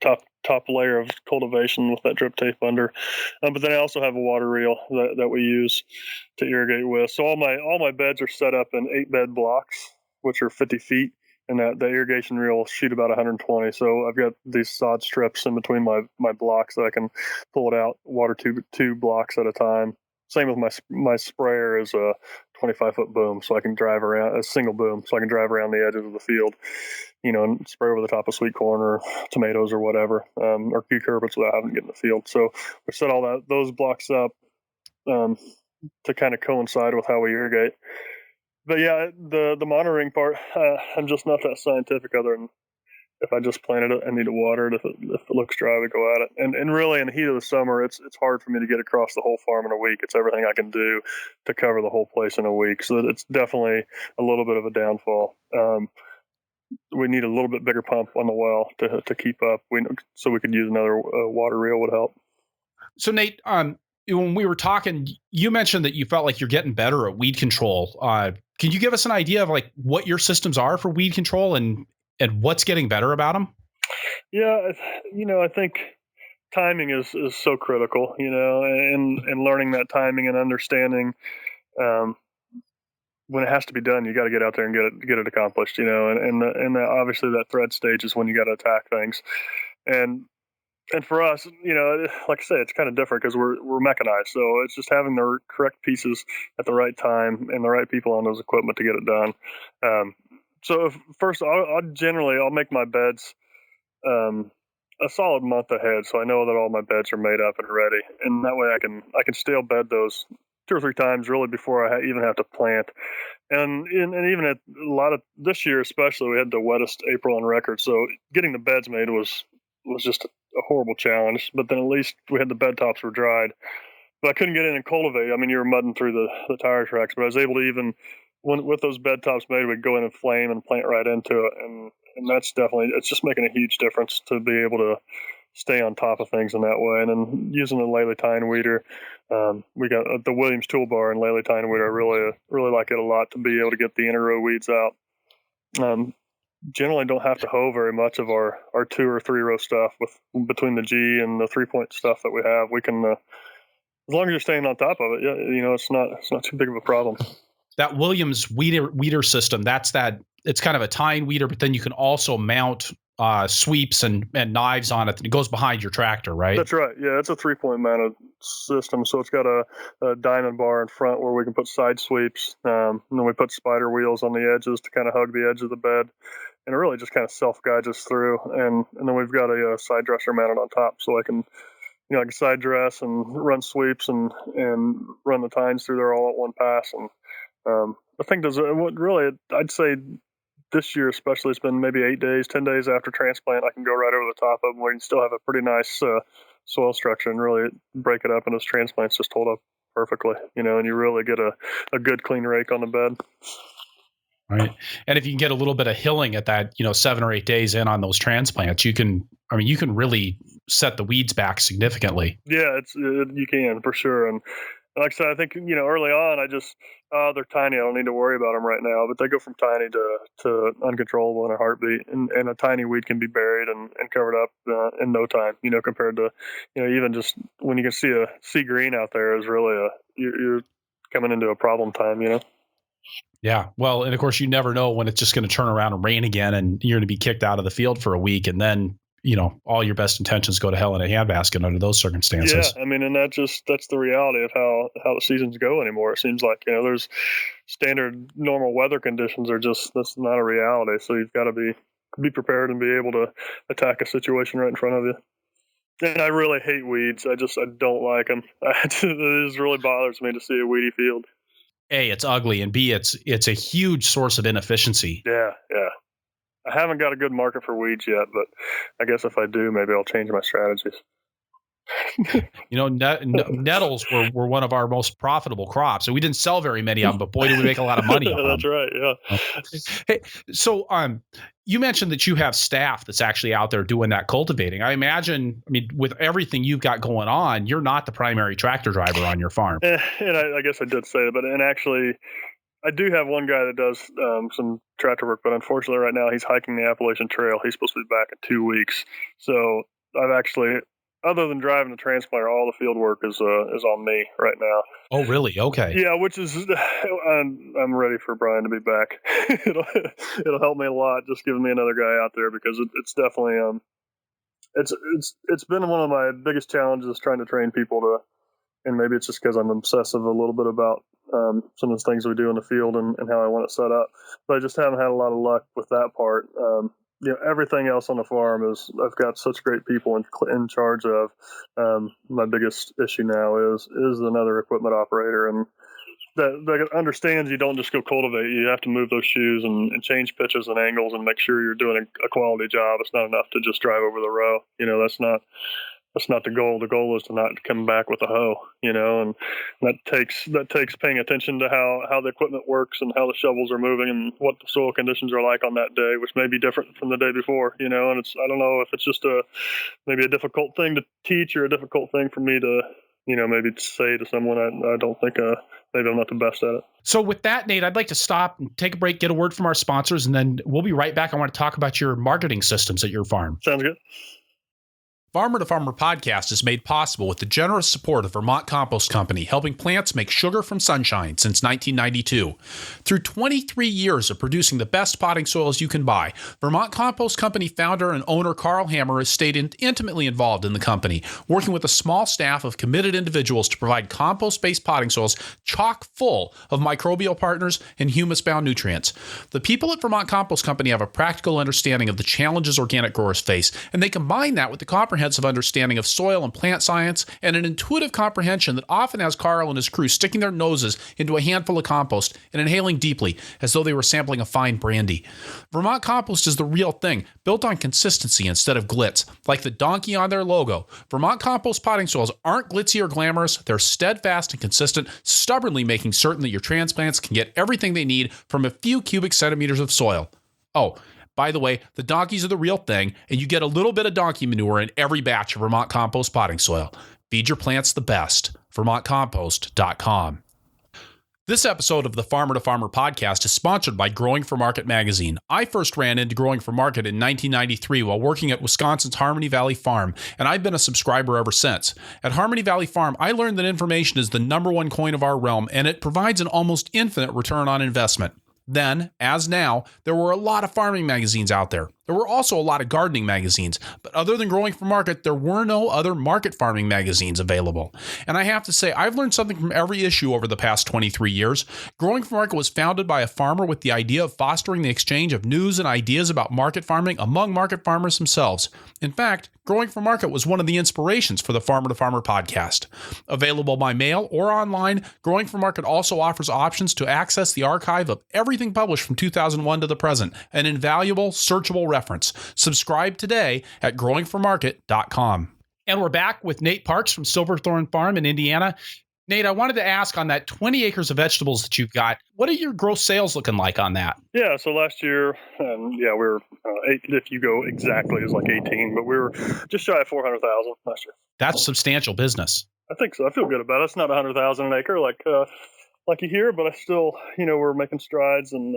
top layer of cultivation with that drip tape under. But then I also have a water reel that we use to irrigate with. So all my beds are set up in 8-bed blocks, which are 50 feet, and that the irrigation reel will shoot about 120. So I've got these sod strips in between my blocks that I can pull it out water two blocks at a time. Same with my sprayer is a 25-foot boom, so I can drive around a single boom, so I can drive around the edges of the field, and spray over the top of sweet corn or tomatoes or whatever, or cucurbits without having to get in the field. So we set all those blocks up to kind of coincide with how we irrigate. But yeah, the monitoring part, I'm just not that scientific. Other than if I just planted it, I need to water it. If it looks dry, we go at it. And really, in the heat of the summer, it's hard for me to get across the whole farm in a week. It's everything I can do to cover the whole place in a week. So it's definitely a little bit of a downfall. We need a little bit bigger pump on the well to keep up. So we could use another water reel would help. So Nate, when we were talking, you mentioned that you felt like you're getting better at weed control. Can you give us an idea of like what your systems are for weed control and what's getting better about them? Yeah, I think timing is so critical, and learning that timing and understanding when it has to be done, you got to get out there and get it accomplished, and obviously that thread stage is when you got to attack things. And for us, like I say, it's kind of different because we're mechanized. So it's just having the correct pieces at the right time and the right people on those equipment to get it done. So first, I'll make my beds a solid month ahead, so I know that all my beds are made up and ready, and that way I can still bed those 2 or 3 times really before I even have to plant. And even at a lot of this year, especially, we had the wettest April on record, so getting the beds made was just a horrible challenge. But then at least we had the bed tops were dried. But I couldn't get in and cultivate. I mean, you were mudding through the tire tracks, but I was able to even with those bed tops made, we'd go in and flame and plant right into it, and that's definitely, it's just making a huge difference to be able to stay on top of things in that way. And then using the Lely tine weeder, we got the Williams toolbar and Lely tine weeder. I really like it a lot to be able to get the inner row weeds out. Generally don't have to hoe very much of our 2 or 3 row stuff between the G and the 3-point stuff that we have. We can, as long as you're staying on top of it, it's not too big of a problem. That Williams weeder system, it's kind of a tine weeder, but then you can also mount sweeps and knives on it. It goes behind your tractor, right? That's right. Yeah, it's a 3-point mounted system. So it's got a diamond bar in front where we can put side sweeps. And then we put spider wheels on the edges to kind of hug the edge of the bed. And it really just kind of self-guides us through. And then we've got a side dresser mounted on top, so I can side dress and run sweeps and run the tines through there all at one pass. And I think I'd say this year especially, it's been maybe 10 days after transplant, I can go right over the top of them where you can still have a pretty nice soil structure and really break it up, and those transplants just hold up perfectly, and you really get a good clean rake on the bed. Right. And if you can get a little bit of hilling at that, 7 or 8 days in on those transplants, you can really set the weeds back significantly. Yeah, you can for sure. And like I said, I think, early on, they're tiny. I don't need to worry about them right now, but they go from tiny to uncontrollable in a heartbeat. And a tiny weed can be buried and covered up in no time, compared to, even just when you can see green out there is really you're coming into a problem time, Yeah. Well, and of course, you never know when it's just going to turn around and rain again and you're going to be kicked out of the field for a week. And then, all your best intentions go to hell in a handbasket under those circumstances. Yeah. I mean, and that's the reality of how the seasons go anymore. It seems like, there's standard normal weather conditions that's not a reality. So you've got to be prepared and be able to attack a situation right in front of you. And I really hate weeds. I don't like them. It just really bothers me to see a weedy field. A, it's ugly, and B, it's a huge source of inefficiency. Yeah. I haven't got a good market for weeds yet, but I guess if I do, maybe I'll change my strategies. Nettles were one of our most profitable crops, and we didn't sell very many of them, but boy, did we make a lot of money on them. That's right, yeah. Hey, so you mentioned that you have staff that's actually out there doing that cultivating. I imagine, with everything you've got going on, you're not the primary tractor driver on your farm. And I guess I did say that, but actually, I do have one guy that does some tractor work, but unfortunately right now he's hiking the Appalachian Trail. He's supposed to be back in 2 weeks. So I've actually, other than driving the transplanter, all the field work is on me right now. Oh, really? Okay. Yeah, which is I'm ready for Brian to be back. It'll help me a lot just giving me another guy out there, because it's definitely it's been one of my biggest challenges trying to train people to, and maybe it's just because I'm obsessive a little bit about some of the things we do in the field and how I want it set up. But I just haven't had a lot of luck with that part. Everything else on the farm is, I've got such great people in charge of. My biggest issue now is another equipment operator, and that understands you don't just go cultivate. You have to move those shoes and change pitches and angles and make sure you're doing a quality job. It's not enough to just drive over the row. That's not the goal. The goal is to not come back with a hoe, and that takes paying attention to how the equipment works and how the shovels are moving and what the soil conditions are like on that day, which may be different from the day before, and I don't know if it's just maybe a difficult thing to teach or a difficult thing for me to, maybe say to someone. I don't think, maybe I'm not the best at it. So with that, Nate, I'd like to stop and take a break, get a word from our sponsors, and then we'll be right back. I want to talk about your marketing systems at your farm. Sounds good. Farmer to Farmer podcast is made possible with the generous support of Vermont Compost Company, helping plants make sugar from sunshine since 1992. Through 23 years of producing the best potting soils you can buy, Vermont Compost Company founder and owner Carl Hammer has stayed intimately involved in the company, working with a small staff of committed individuals to provide compost-based potting soils chock full of microbial partners and humus-bound nutrients. The people at Vermont Compost Company have a practical understanding of the challenges organic growers face, and they combine that with the comprehensive understanding of soil and plant science and an intuitive comprehension that often has Carl and his crew sticking their noses into a handful of compost and inhaling deeply as though they were sampling a fine brandy. Vermont Compost is the real thing, built on consistency instead of glitz, like the donkey on their logo. Vermont Compost potting soils aren't glitzy or glamorous. They're steadfast and consistent, stubbornly making certain that your transplants can get everything they need from a few cubic centimeters of soil. Oh, by the way, the donkeys are the real thing, and you get a little bit of donkey manure in every batch of Vermont Compost potting soil. Feed your plants the best. VermontCompost.com. This episode of the Farmer to Farmer podcast is sponsored by Growing for Market magazine. I first ran into Growing for Market in 1993 while working at Wisconsin's Harmony Valley Farm, and I've been a subscriber ever since. At Harmony Valley Farm, I learned that information is the number one coin of our realm, and it provides an almost infinite return on investment. Then, as now, there were a lot of farming magazines out there. There were also a lot of gardening magazines, but other than Growing for Market, there were no other market farming magazines available. And I have to say, I've learned something from every issue over the past 23 years. Growing for Market was founded by a farmer with the idea of fostering the exchange of news and ideas about market farming among market farmers themselves. In fact, Growing for Market was one of the inspirations for the Farmer to Farmer podcast. Available by mail or online, Growing for Market also offers options to access the archive of everything published from 2001 to the present, an invaluable, searchable reference. Subscribe today at growingformarket.com. And we're back with Nate Parks from Silverthorn Farm in Indiana. Nate, I wanted to ask, on that 20 acres of vegetables that you've got, what are your gross sales looking like on that? Yeah, so last year, we were, if you go exactly, it's like 18, but we were just shy of 400,000 last year. That's substantial business. I think so. I feel good about it. It's not 100,000 an acre like you hear, but I still, we're making strides and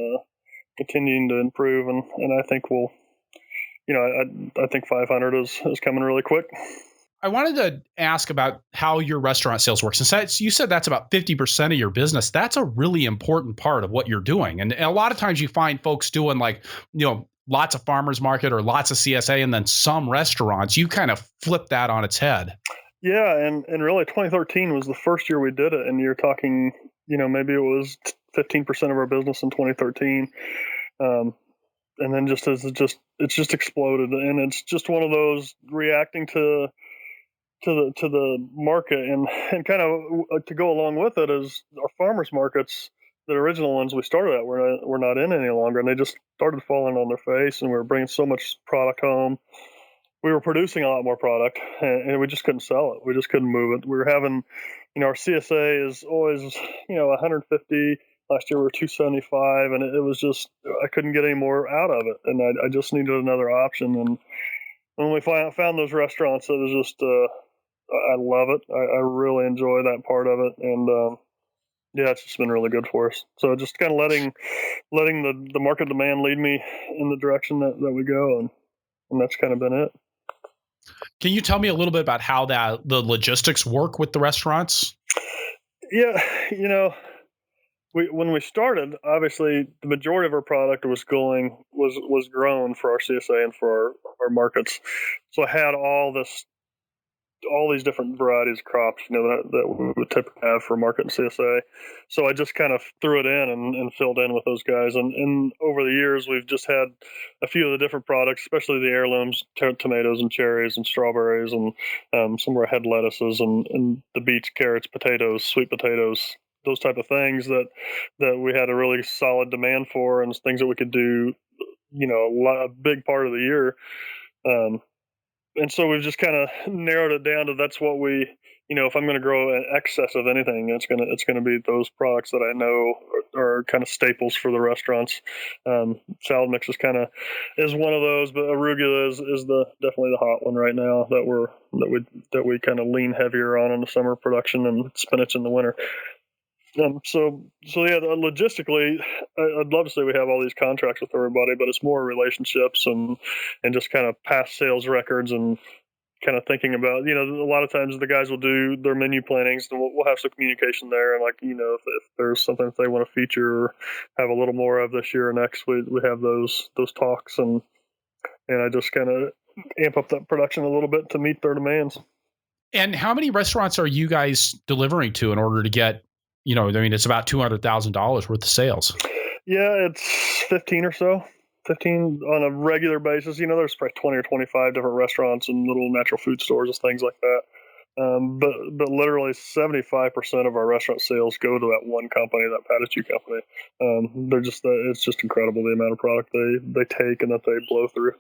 continuing to improve, and I think we'll, I think 500 is coming really quick. I wanted to ask about how your restaurant sales work. Since you said that's about 50% of your business, that's a really important part of what you're doing. And a lot of times you find folks doing lots of farmers market or lots of CSA and then some restaurants. You kind of flip that on its head. Yeah, and really 2013 was the first year we did it. And you're talking, maybe it was 15% of our business in 2013. And then it's just exploded, and it's just one of those reacting to the market, and kind of to go along with it is our farmers markets. The original ones we started at we're not in any longer, and they just started falling on their face, and we were bringing so much product home. We were producing a lot more product, and we just couldn't sell it. We just couldn't move it. We were having, our CSA is always 150. Last year we were 275, and it was just, I couldn't get any more out of it, and I just needed another option. And when we found those restaurants, it was just, I love it. I really enjoy that part of it, and Yeah, it's just been really good for us. So just kind of letting the market demand lead me in the direction that we go, and that's kind of been it. Can you tell me a little bit about how the logistics work with the restaurants? Yeah, when we started, obviously the majority of our product was grown for our CSA and for our markets. So I had all these different varieties of crops, that we would typically have for market and CSA. So I just kind of threw it in and filled in with those guys. And over the years, we've just had a few of the different products, especially the heirlooms, tomatoes and cherries and strawberries and some of our head lettuces and the beets, carrots, potatoes, sweet potatoes, those type of things that we had a really solid demand for, and things that we could do, a big part of the year. And so we've just kind of narrowed it down to that's what we, if I'm going to grow an excess of anything, it's gonna be those products that I know are kind of staples for the restaurants. Salad mix is one of those, but arugula is definitely the hot one right now that we kind of lean heavier on in the summer production, and spinach in the winter. So yeah, logistically, I'd love to say we have all these contracts with everybody, but it's more relationships and just kind of past sales records, and kind of thinking about, a lot of times the guys will do their menu plannings, and we'll have some communication there. And if there's something that they want to feature or have a little more of this year or next, we have those talks, and I just kind of amp up that production a little bit to meet their demands. And how many restaurants are you guys delivering to in order to get, it's about $200,000 worth of sales? Yeah, it's 15 or so. 15 on a regular basis. There's probably 20 or 25 different restaurants and little natural food stores and things like that. But literally 75% of our restaurant sales go to that one company, that Patachou company. It's just incredible the amount of product they take and that they blow through.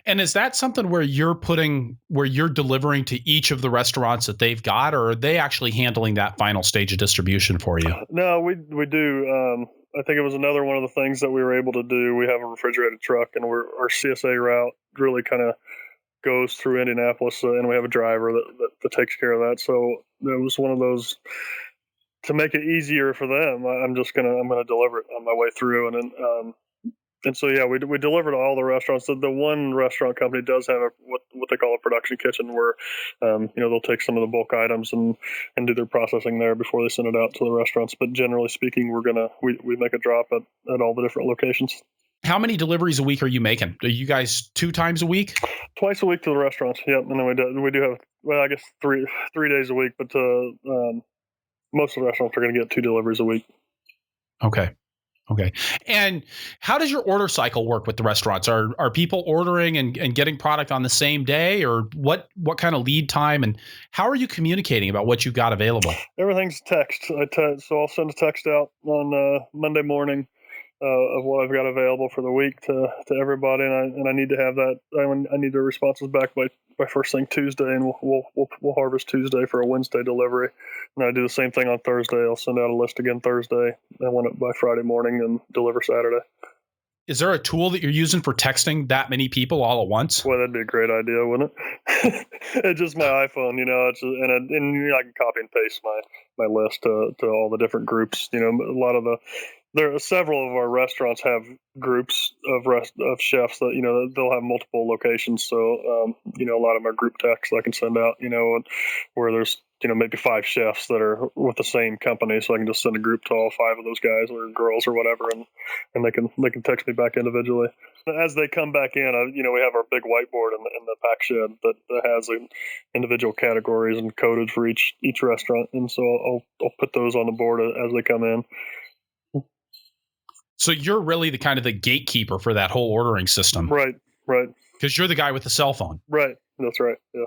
And is that something where you're delivering to each of the restaurants that they've got, or are they actually handling that final stage of distribution for you? No, we do. I think it was another one of the things that we were able to do. We have a refrigerated truck, and our CSA route really kind of goes through Indianapolis, and we have a driver that takes care of that. So it was one of those, to make it easier for them. I'm gonna deliver it on my way through, and so yeah, we deliver to all the restaurants. The one restaurant company does have what they call a production kitchen, where they'll take some of the bulk items and do their processing there before they send it out to the restaurants. But generally speaking, we make a drop at all the different locations. How many deliveries a week are you making? Are you guys 2 times a week? Twice a week to the restaurants. Yep, and then we do have, well, I guess three days a week, but most of the restaurants are going to get 2 deliveries a week. Okay. And how does your order cycle work with the restaurants? Are people ordering and getting product on the same day, or what kind of lead time, and how are you communicating about what you've got available? Everything's text. So I'll send a text out on Monday morning of what I've got available for the week to everybody, and I need to have that. I need the responses back by first thing Tuesday, and we'll harvest Tuesday for a Wednesday delivery. And I do the same thing on Thursday. I'll send out a list again Thursday. I want it by Friday morning and deliver Saturday. Is there a tool that you're using for texting that many people all at once? Well, that'd be a great idea, wouldn't it? It's just my iPhone, and I can copy and paste my list to all the different groups. There are several of our restaurants have groups of chefs that they'll have multiple locations. So a lot of them are group texts I can send out. Where there's maybe 5 chefs that are with the same company, so I can just send a group to all 5 of those guys or girls or whatever, and they can text me back individually. As they come back in, we have our big whiteboard in the pack shed that has individual categories and coded for each restaurant, and so I'll put those on the board as they come in. So you're really the kind of the gatekeeper for that whole ordering system. Right. Because you're the guy with the cell phone. Right. That's right. Yeah.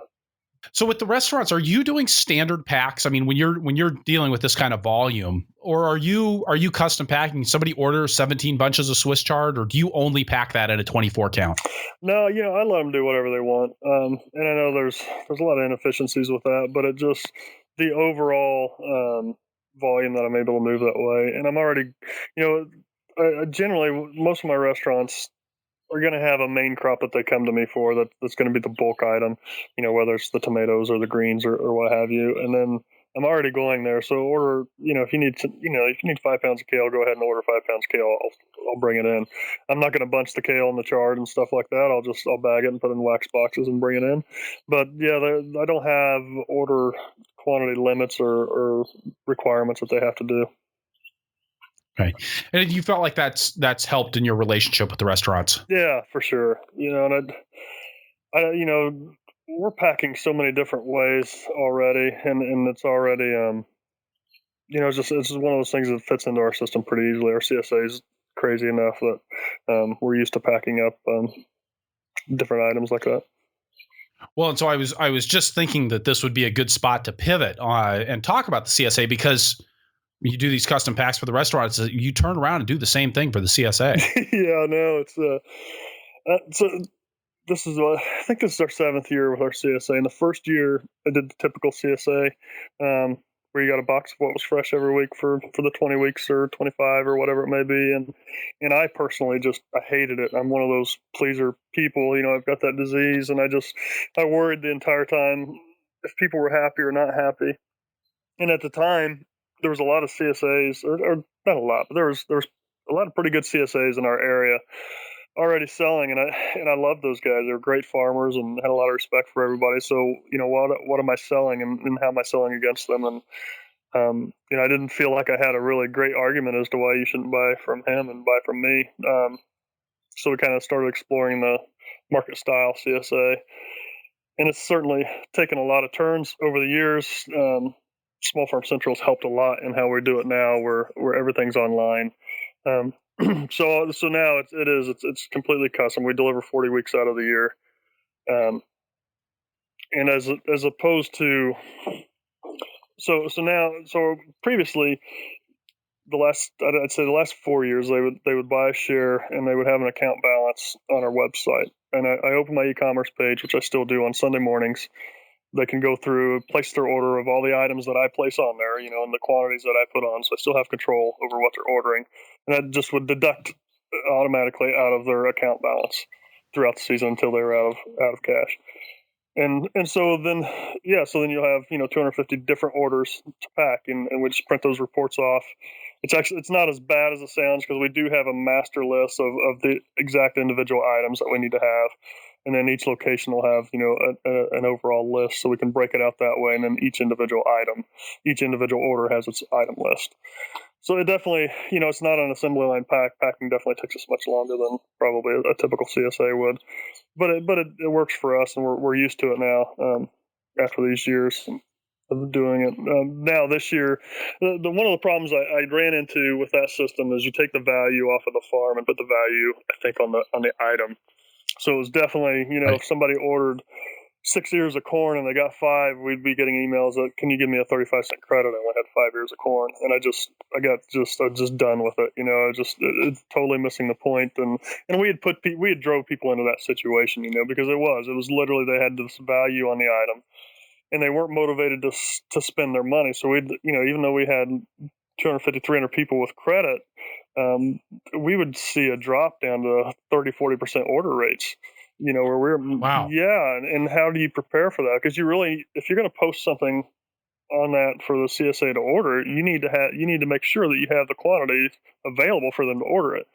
So with the restaurants, are you doing standard packs? I mean, when you're dealing with this kind of volume, or are you custom packing? Somebody orders 17 bunches of Swiss chard, or do you only pack that at a 24 count? No, I let them do whatever they want. And I know there's a lot of inefficiencies with that, but it just, the overall volume that I'm able to move that way. And I'm already, generally most of my restaurants are going to have a main crop that they come to me for that's going to be the bulk item, whether it's the tomatoes or the greens or what have you. And then I'm already going there. So order, if you need 5 pounds of kale, go ahead and order 5 pounds of kale. I'll bring it in. I'm not going to bunch the kale in the chard and stuff like that. I'll bag it and put it in wax boxes and bring it in. But yeah, I don't have order quantity limits or requirements that they have to do. Okay. And you felt like that's helped in your relationship with the restaurants? Yeah, for sure. And we're packing so many different ways already, and it's already, it's just one of those things that fits into our system pretty easily. Our CSA is crazy enough that we're used to packing up different items like that. Well, and so I was just thinking that this would be a good spot to pivot and talk about the CSA, because you do these custom packs for the restaurants. You turn around and do the same thing for the CSA. Yeah, no, so I think this is our 7th year with our CSA. And the first year I did the typical CSA, where you got a box of what was fresh every week for the 20 weeks or 25 or whatever it may be. And I personally I hated it. I'm one of those pleaser people. I've got that disease, and I worried the entire time if people were happy or not happy. And at the time, there was a lot of CSAs, or not a lot, but there was a lot of pretty good CSAs in our area already selling, and I love those guys. They were great farmers and had a lot of respect for everybody. So what am I selling, and how am I selling against them? And I didn't feel like I had a really great argument as to why you shouldn't buy from him and buy from me. So we kind of started exploring the market style CSA, and it's certainly taken a lot of turns over the years. Small Farm Central's helped a lot in how we do it now, where everything's online. So now it's completely custom. We deliver 40 weeks out of the year, and as opposed to so previously, I'd say the last 4 years they would buy a share and they would have an account balance on our website. And I open my e-commerce page, which I still do on Sunday mornings. They can go through, place their order of all the items that I place on there, and the quantities that I put on. So I still have control over what they're ordering. And that just would deduct automatically out of their account balance throughout the season until they were out of cash. And so then you'll have 250 different orders to pack, and we just print those reports off. It's not as bad as it sounds, because we do have a master list of the exact individual items that we need to have, and then each location will have an overall list, so we can break it out that way. And then each individual order has its item list. So it definitely, it's not an assembly line pack. Packing definitely takes us much longer than probably a typical CSA would, but it works for us, and we're used to it now. After these years of doing it, now this year, one of the problems I ran into with that system is you take the value off of the farm and put the value, I think, on the item. So it was definitely, Right. if somebody ordered 6 ears of corn and they got 5, we'd be getting emails that, can you give me a 35-cent credit? I only had 5 ears of corn. And I was just done with it. It's totally missing the point. And we had drove people into that situation, because it was literally, they had this value on the item and they weren't motivated to spend their money. So even though we had 250, 300 people with credit, we would see a drop down to 30-40% order rates, where Wow. yeah. And how do you prepare for that? Because if you're going to post something on that for the CSA to order, you need to make sure that you have the quantity available for them to order it.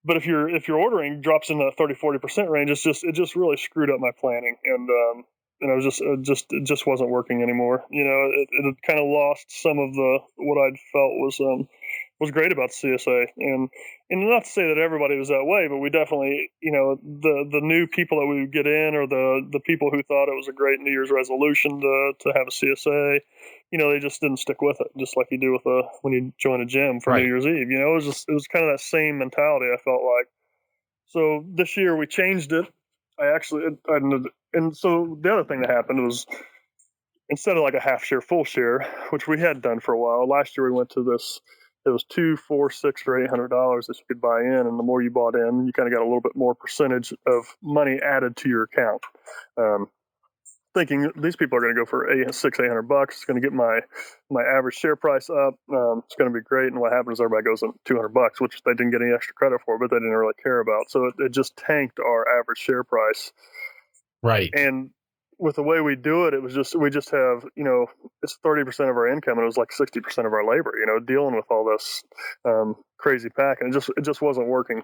But if your ordering drops in the 30-40% range, it just really screwed up my planning, and it just wasn't working anymore. It had kind of lost some of what I'd felt was great about CSA, and not to say that everybody was that way, but we definitely, the new people that we would get in, or the people who thought it was a great New Year's resolution to have a CSA, they just didn't stick with it, just like you do when you join a gym for Right. New Year's Eve. It was kind of that same mentality, I felt like. So this year we changed it. And so the other thing that happened was, instead of like a half share, full share, which we had done for a while, last year we went to this. It was $200, $400, $600, or $800 that you could buy in, and the more you bought in, you kind of got a little bit more percentage of money added to your account. Thinking these people are going to go for $600-800. It's going to get my average share price up. It's going to be great. And what happens is everybody goes in $200, which they didn't get any extra credit for, but they didn't really care about. So it just tanked our average share price. Right. And with the way we do it, we just have, it's 30% of our income, and it was like 60% of our labor, dealing with all this crazy pack, and it just wasn't working.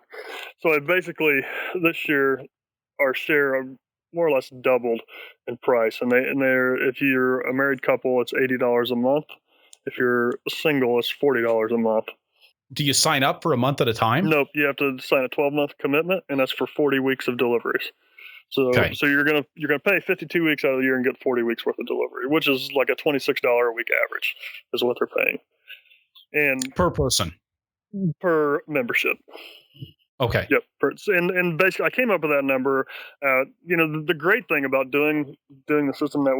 So I basically this year our share more or less doubled in price, and they're if you're a married couple, it's $80 a month. If you're single, it's $40 a month. Do you sign up for a month at a time? Nope, you have to sign a 12-month commitment, and that's for 40 weeks of deliveries. So Okay. so you're gonna pay 52 weeks out of the year and get 40 weeks worth of delivery, which is like a $26 a week average, is what they're paying, and Per person. per membership. Okay. Yep. And basically, I came up with that number. The great thing about doing the system that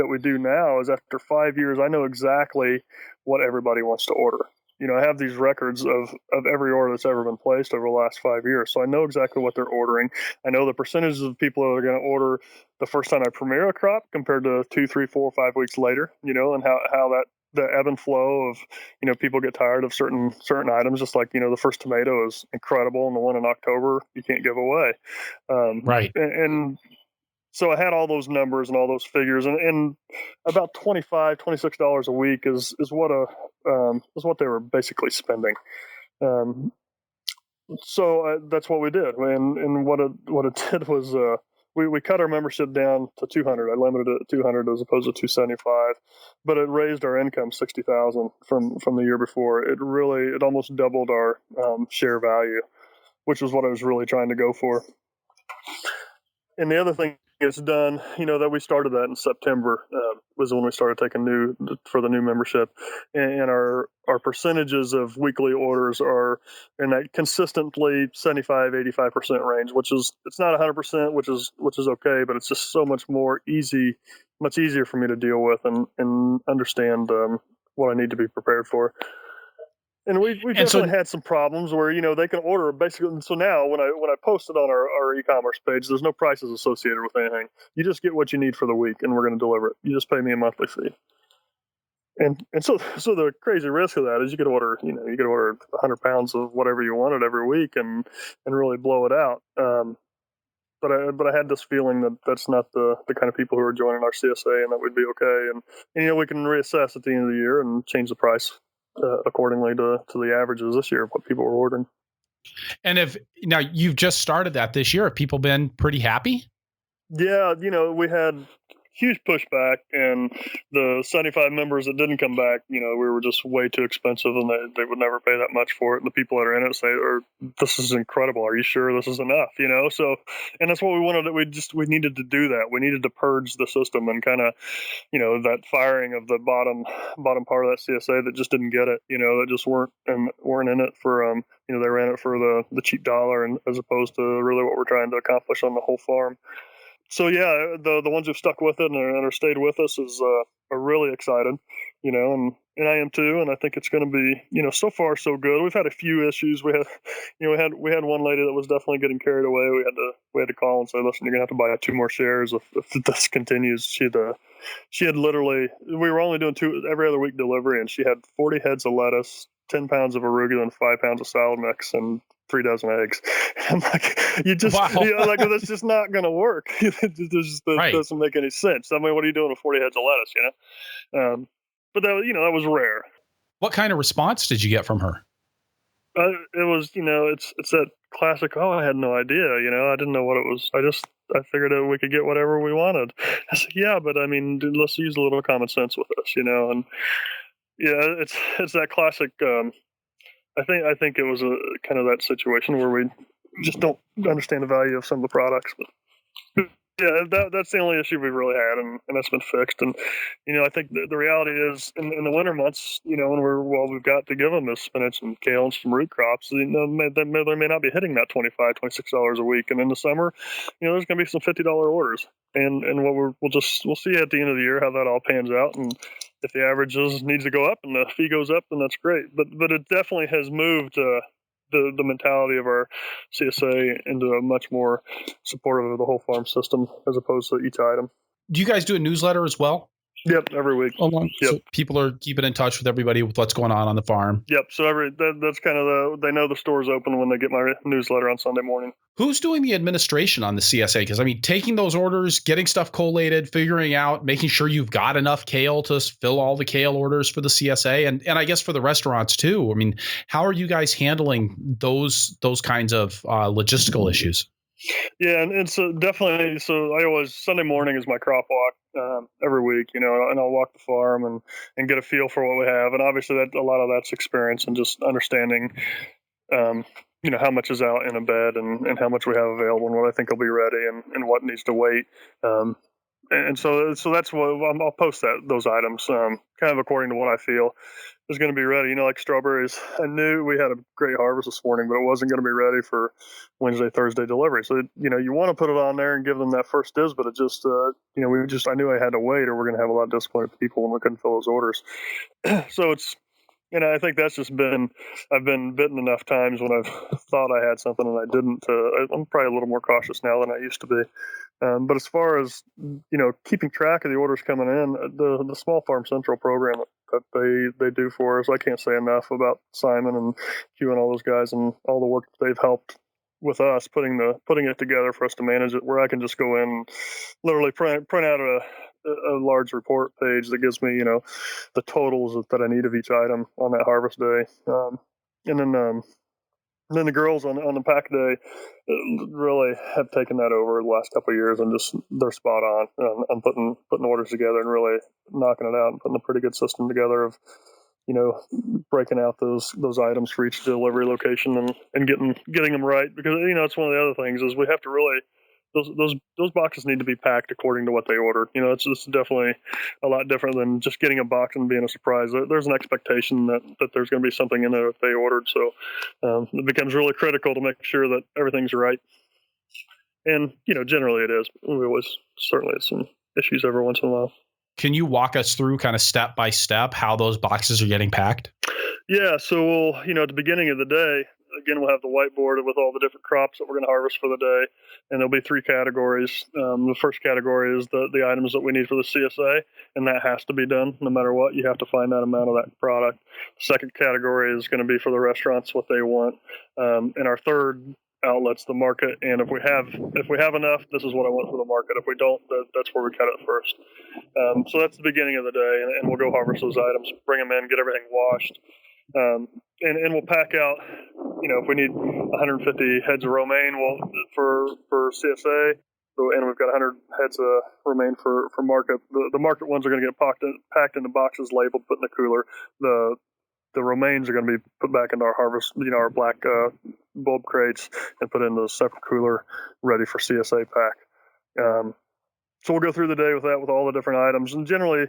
we do now is after 5 years, I know exactly what everybody wants to order. I have these records of every order that's ever been placed over the last 5 years. So I know exactly what they're ordering. I know the percentages of people that are going to order the first time I premiere a crop compared to 2, 3, 4, 5 weeks later, and how that the ebb and flow of, people get tired of certain items, just like, the first tomato is incredible and the one in October you can't give away. Right. And so I had all those numbers and all those figures, and about $26 a week is what they were basically spending. So that's what we did, and what it did was we cut our membership down to 200. I limited it at 200 as opposed to 275, but it raised our income 60,000 from the year before. It almost doubled our share value, which is what I was really trying to go for. And the other thing it's done, that we started that in September, was when we started taking for the new membership, and our percentages of weekly orders are in that consistently 75-85% range, which is, it's not 100%, which is okay, but it's just so much easier for me to deal with and understand what I need to be prepared for. And we've definitely had some problems where, they can order basically. So now when I post it on our e-commerce page, there's no prices associated with anything. You just get what you need for the week, and we're going to deliver it. You just pay me a monthly fee. And so the crazy risk of that is you could order 100 pounds of whatever you wanted every week and really blow it out. But I had this feeling that that's not the kind of people who are joining our CSA, and that we'd be okay. And we can reassess at the end of the year and change the price accordingly to the averages this year of what people were ordering. And now you've just started that this year, have people been pretty happy? Yeah, we had huge pushback, and the 75 members that didn't come back, we were just way too expensive, and they would never pay that much for it. And the people that are in it say, "This is incredible. Are you sure this is enough?" So, and that's what we wanted. We needed to do that. We needed to purge the system and kind of, that firing of the bottom part of that CSA that just didn't get it. That just weren't in it for they were in it for the cheap dollar, and as opposed to really what we're trying to accomplish on the whole farm. So yeah, the ones who've stuck with it and are stayed with us are really excited, and I am too. And I think it's going to be, so far so good. We've had a few issues. We had one lady that was definitely getting carried away. We had to call and say, "Listen, you're going to have to buy 2 more shares if this continues." She had literally, we were only doing 2 every other week delivery, and she had 40 heads of lettuce, 10 pounds of arugula, and 5 pounds of salad mix, and 3 dozen eggs. I'm like, that's just not going to work. That doesn't make any sense. I mean, what are you doing with 40 heads of lettuce, But that was rare. What kind of response did you get from her? It was, it's that classic, "Oh, I had no idea, I didn't know what it was. I figured that we could get whatever we wanted." I said, "Yeah, but I mean, let's use a little common sense with this, and yeah, it's that classic, I think it was a kind of that situation where we just don't understand the value of some of the products. But yeah, that's the only issue we've really had, and that's been fixed. And I think the reality is in the winter months, when we've got to give them is spinach and kale and some root crops. They may not be hitting that $25-26 a week, and in the summer, there's going to be some $50 orders. And what we'll see at the end of the year how that all pans out, and if the averages needs to go up and the fee goes up, then that's great. But it definitely has moved the mentality of our CSA into a much more supportive of the whole farm system as opposed to each item. Do you guys do a newsletter as well? Yep, every week. Along, Yep. so people are keeping in touch with everybody with what's going on the farm. Yep. So that's kind of they know the store's open when they get my newsletter on Sunday morning. Who's doing the administration on the CSA? Because, I mean, taking those orders, getting stuff collated, figuring out, making sure you've got enough kale to fill all the kale orders for the CSA, and I guess for the restaurants too. I mean, how are you guys handling those kinds of logistical issues? Yeah, and so definitely. So Sunday morning is my crop walk every week, and I'll walk the farm and get a feel for what we have, and obviously that a lot of that's experience and just understanding. Um, how much is out in a bed and how much we have available and what I think will be ready and what needs to wait. And so that's what I'll post those items kind of according to what I feel is going to be ready. Like strawberries, I knew we had a great harvest this morning, but it wasn't going to be ready for Wednesday, Thursday delivery. So, you want to put it on there and give them that first dibs, but it just, I knew I had to wait or we're going to have a lot of disappointed people when we couldn't fill those orders. So I think that's just I've been bitten enough times when I've thought I had something and I didn't. I'm probably a little more cautious now than I used to be. But as far as, keeping track of the orders coming in, the Small Farm Central program that they do for us, I can't say enough about Simon and Hugh and all those guys and all the work that they've helped with us putting it together for us to manage it, where I can just go in and literally print out a large report page that gives me, the totals that I need of each item on that harvest day. And then the girls on the pack day really have taken that over the last couple of years, and just they're spot on putting orders together and really knocking it out and putting a pretty good system together of breaking out those items for each delivery location and getting them right, because it's one of the other things is we have to really those boxes need to be packed according to what they ordered. It's definitely a lot different than just getting a box and being a surprise. There's an expectation that there's going to be something in there that they ordered. So it becomes really critical to make sure that everything's right. And, generally it is. We always certainly have some issues every once in a while. Can you walk us through kind of step by step how those boxes are getting packed? Yeah. So we'll, at the beginning of the day, again, we'll have the whiteboard with all the different crops that we're going to harvest for the day. And there'll be 3 categories. The first category is the items that we need for the CSA, and that has to be done no matter what. You have to find that amount of that product. The second category is going to be for the restaurants, what they want. And our third outlet's the market. And if we have enough, this is what I want for the market. If we don't, that's where we cut it first. So that's the beginning of the day, and we'll go harvest those items, bring them in, get everything washed. And we'll pack out, if we need 150 heads of romaine, for CSA, and we've got 100 heads of romaine for market. The market ones are going to get packed into boxes, labeled, put in the cooler. The romaines are going to be put back into our harvest, our black bulb crates, and put into a separate cooler, ready for CSA pack. So we'll go through the day with that, with all the different items, and generally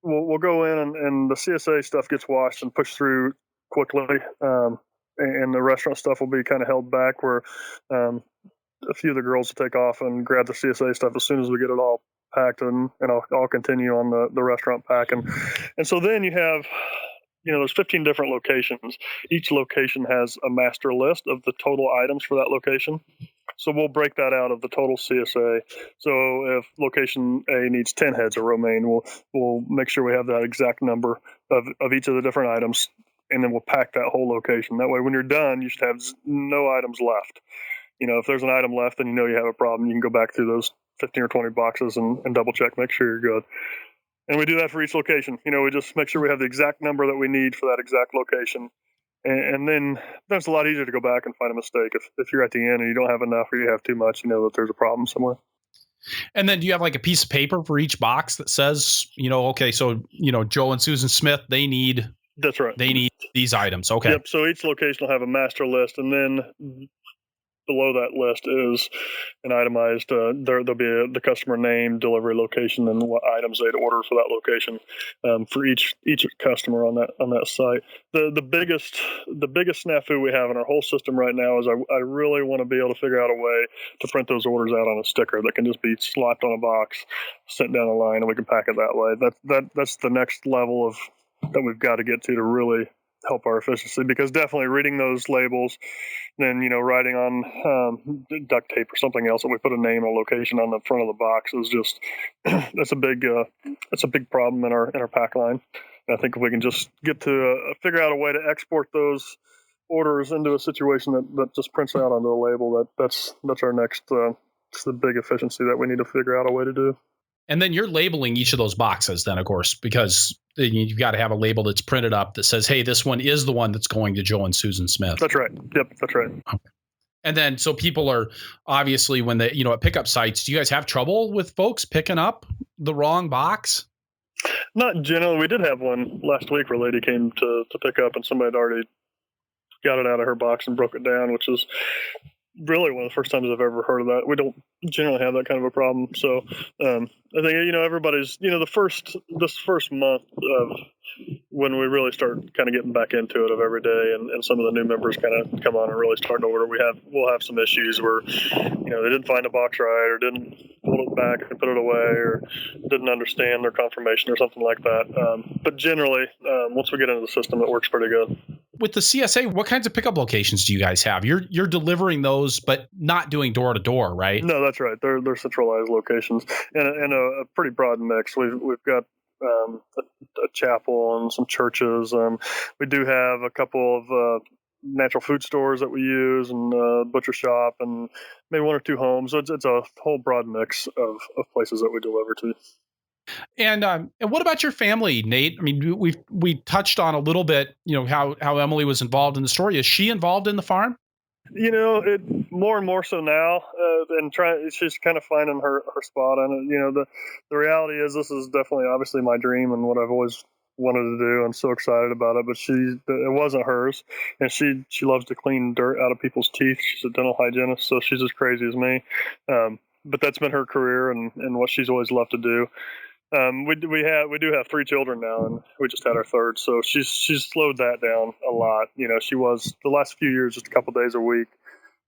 we'll go in and the CSA stuff gets washed and pushed through quickly, and the restaurant stuff will be kind of held back, where a few of the girls will take off and grab the CSA stuff as soon as we get it all packed, and I'll continue on the restaurant pack. And so then you have, there's 15 different locations. Each location has a master list of the total items for that location. So we'll break that out of the total CSA. So if location A needs 10 heads of romaine, we'll make sure we have that exact number of each of the different items, and then we'll pack that whole location. That way, when you're done, you should have no items left. If there's an item left, then you have a problem. You can go back through those 15 or 20 boxes and double check, make sure you're good. And we do that for each location. We just make sure we have the exact number that we need for that exact location. And then it's a lot easier to go back and find a mistake. If you're at the end and you don't have enough or you have too much, that there's a problem somewhere. And then do you have like a piece of paper for each box that says, okay, so, Joe and Susan Smith, That's right. They need these items. Okay. Yep. So each location will have a master list, and then below that list is an itemized. There'll be the customer name, delivery location, and what items they'd order for that location for each customer on that site. The biggest snafu we have in our whole system right now is I really want to be able to figure out a way to print those orders out on a sticker that can just be slapped on a box, sent down the line, and we can pack it that way. That's the next level of that we've got to get to really help our efficiency, because definitely reading those labels, then writing on duct tape or something else that we put a name or location on the front of the box is just that's a big problem in our pack line. And I think if we can just get to figure out a way to export those orders into a situation that just prints out onto the label, that's our next it's the big efficiency that we need to figure out a way to do. And then you're labeling each of those boxes then, of course, because you've got to have a label that's printed up that says, hey, this one is the one that's going to Joe and Susan Smith. That's right. Yep, that's right. Okay. And then, so people are obviously, when they, at pickup sites, do you guys have trouble with folks picking up the wrong box? Not generally. We did have one last week where a lady came to pick up and somebody had already got it out of her box and broke it down, which is really one of the first times I've ever heard of that. We don't generally have that kind of a problem. So I think, everybody's, this first month of when we really start kind of getting back into it of every day, and some of the new members kind of come on and really start to order, we'll have some issues where, they didn't find a box right, or didn't pull it back and put it away, or didn't understand their confirmation or something like that. But generally, once we get into the system, it works pretty good. With the CSA, what kinds of pickup locations do you guys have? You're delivering those, but not doing door to door, right? No, that's right. They're centralized locations, and a pretty broad mix. We've got a chapel and some churches. We do have a couple of natural food stores that we use, and a butcher shop, and maybe one or two homes. So it's a whole broad mix of places that we deliver to. And what about your family, Nate? I mean, we touched on a little bit, how Emily was involved in the story. Is she involved in the farm? It more and more so now, and she's kind of finding her spot on it. The reality is, this is definitely obviously my dream and what I've always wanted to do. I'm so excited about it, but it wasn't hers, and she loves to clean dirt out of people's teeth. She's a dental hygienist, so she's as crazy as me. But that's been her career and what she's always loved to do. We do have 3 children now, and we just had our third, so she's slowed that down a lot. She was the last few years just a couple days a week,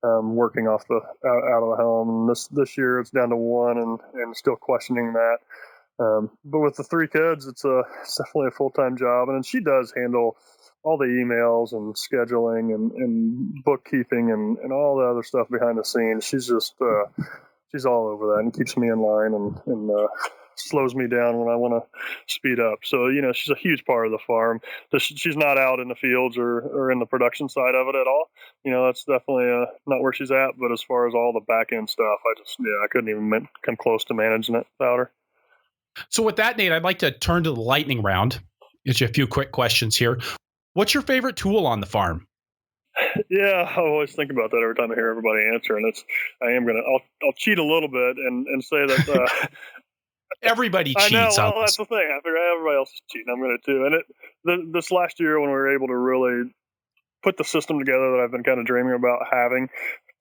working off out of the home, and this year it's down to 1, and still questioning that. But with the 3 kids, it's definitely a full-time job, and she does handle all the emails and scheduling and bookkeeping and all the other stuff behind the scenes. She's just she's all over that and keeps me in line and slows me down when I want to speed up. So, she's a huge part of the farm. She's not out in the fields or in the production side of it at all. That's definitely not where she's at. But as far as all the back end stuff, I couldn't even come close to managing it without her. So with that, Nate, I'd like to turn to the lightning round. Get you a few quick questions here. What's your favorite tool on the farm? Yeah, I always think about that every time I hear everybody answer, and I'll cheat a little bit and say that everybody cheats. I know. Well, that's the thing. I figure everybody else is cheating. I'm going to too. And this last year, when we were able to really put the system together that I've been kind of dreaming about having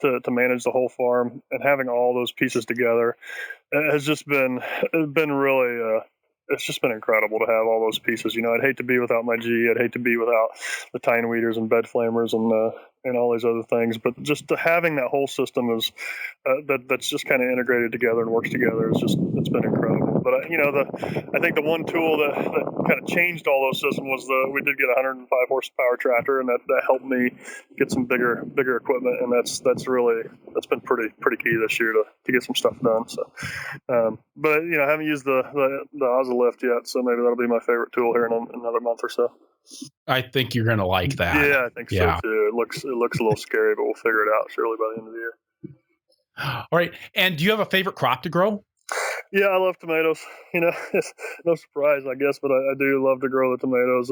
to manage the whole farm, and having all those pieces together, it has just been really. It's just been incredible to have all those pieces. I'd hate to be without my G. I'd hate to be without the tine weeders and bed flamers and all these other things. But just having that whole system is that's just kind of integrated together and works together. It's been incredible. But I think the one tool that kind of changed all those systems was we did get a 105 horsepower tractor, and that helped me get some bigger equipment, and that's been pretty key this year to get some stuff done. So, but I haven't used the Lift yet, so maybe that'll be my favorite tool here in another month or so. I think you're going to like that. Yeah, I think so too. It looks a little scary, but we'll figure it out surely by the end of the year. All right. And do you have a favorite crop to grow? Yeah, I love tomatoes. It's no surprise, I guess, but I do love to grow the tomatoes.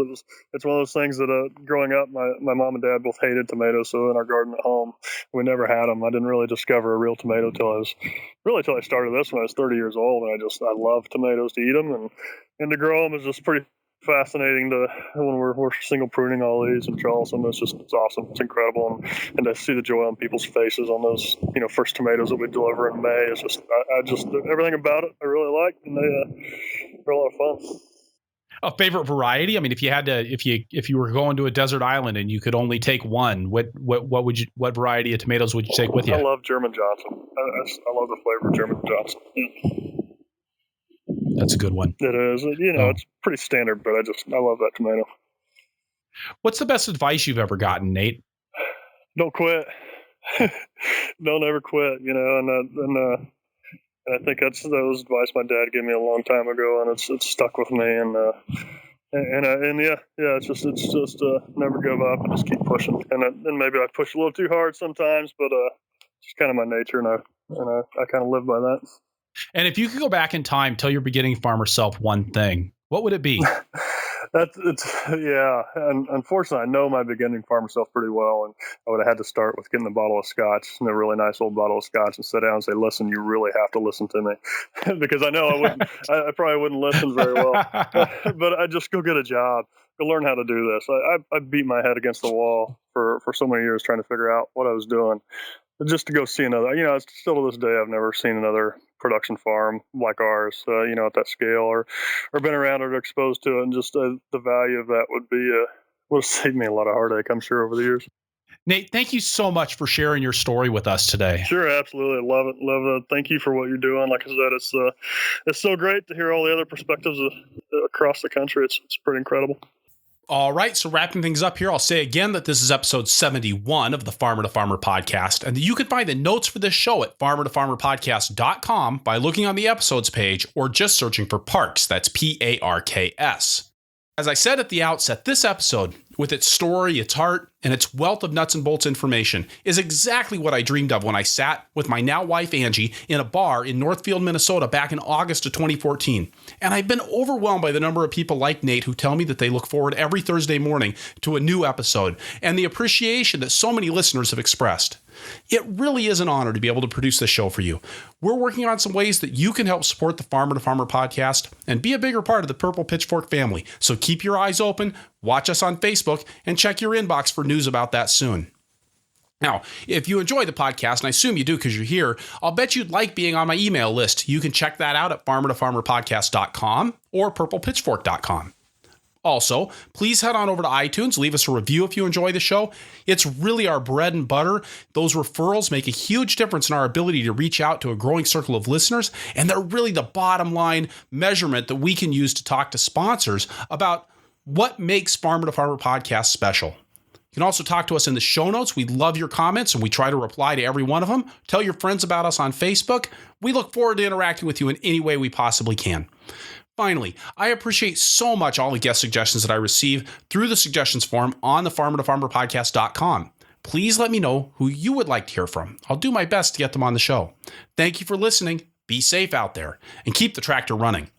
It's one of those things that growing up, my mom and dad both hated tomatoes. So in our garden at home, we never had them. I didn't really discover a real tomato till I started this when I was 30 years old, and I love tomatoes to eat them, and to grow them is just pretty fascinating when we're single pruning all these and trellis them. It's awesome. It's incredible, and to see the joy on people's faces on those first tomatoes that we deliver in May is just everything about it I really like, and they're a lot of fun. A favorite variety? I mean, if you were going to a desert island and you could only take one, what variety of tomatoes would you take with you? I love German Johnson. I love the flavor of German Johnson. That's a good one. It is. It's pretty standard, but I love that tomato. What's the best advice you've ever gotten, Nate? Don't quit. Don't ever quit, and I think that was advice my dad gave me a long time ago, and it's stuck with me. And yeah, it's just never give up and just keep pushing. And maybe I push a little too hard sometimes, but it's kind of my nature, and I kind of live by that. And if you could go back in time, tell your beginning farmer self one thing, what would it be? And unfortunately, I know my beginning farmer self pretty well, and I would have had to start with getting a bottle of scotch, and a really nice old bottle of scotch, and sit down and say, "Listen, you really have to listen to me," because I know I probably wouldn't listen very well. But I just go get a job, go learn how to do this. I beat my head against the wall for so many years trying to figure out what I was doing, just to go see another. Still to this day, I've never seen another production farm like ours, at that scale, or been around or exposed to it, and just the value of that would have saved me a lot of heartache, I'm sure, over the years. Nate, thank you so much for sharing your story with us today. Sure, absolutely, love it. Thank you for what you're doing. Like I said, it's so great to hear all the other perspectives across the country. It's pretty incredible. All right, so wrapping things up here, I'll say again that this is episode 71 of the Farmer to Farmer podcast, and that you can find the notes for this show at farmertofarmerpodcast.com by looking on the episodes page or just searching for Parks. That's Parks. As I said at the outset, this episode, with its story, its heart, and its wealth of nuts and bolts information, is exactly what I dreamed of when I sat with my now wife Angie in a bar in Northfield, Minnesota back in August of 2014. And I've been overwhelmed by the number of people like Nate who tell me that they look forward every Thursday morning to a new episode, and the appreciation that so many listeners have expressed. It really is an honor to be able to produce this show for you. We're working on some ways that you can help support the Farmer to Farmer podcast and be a bigger part of the Purple Pitchfork family. So keep your eyes open, watch us on Facebook, and check your inbox for news about that soon. Now, if you enjoy the podcast, and I assume you do because you're here, I'll bet you'd like being on my email list. You can check that out at farmertofarmerpodcast.com or purplepitchfork.com. Also, please head on over to iTunes, leave us a review if you enjoy the show. It's really our bread and butter. Those referrals make a huge difference in our ability to reach out to a growing circle of listeners, and they're really the bottom line measurement that we can use to talk to sponsors about what makes Farmer to Farmer podcast special. You can also talk to us in the show notes. We love your comments, and we try to reply to every one of them. Tell your friends about us on Facebook. We look forward to interacting with you in any way we possibly can. Finally, I appreciate so much all the guest suggestions that I receive through the suggestions form on the farmertofarmerpodcast.com. Please let me know who you would like to hear from. I'll do my best to get them on the show. Thank you for listening. Be safe out there and keep the tractor running.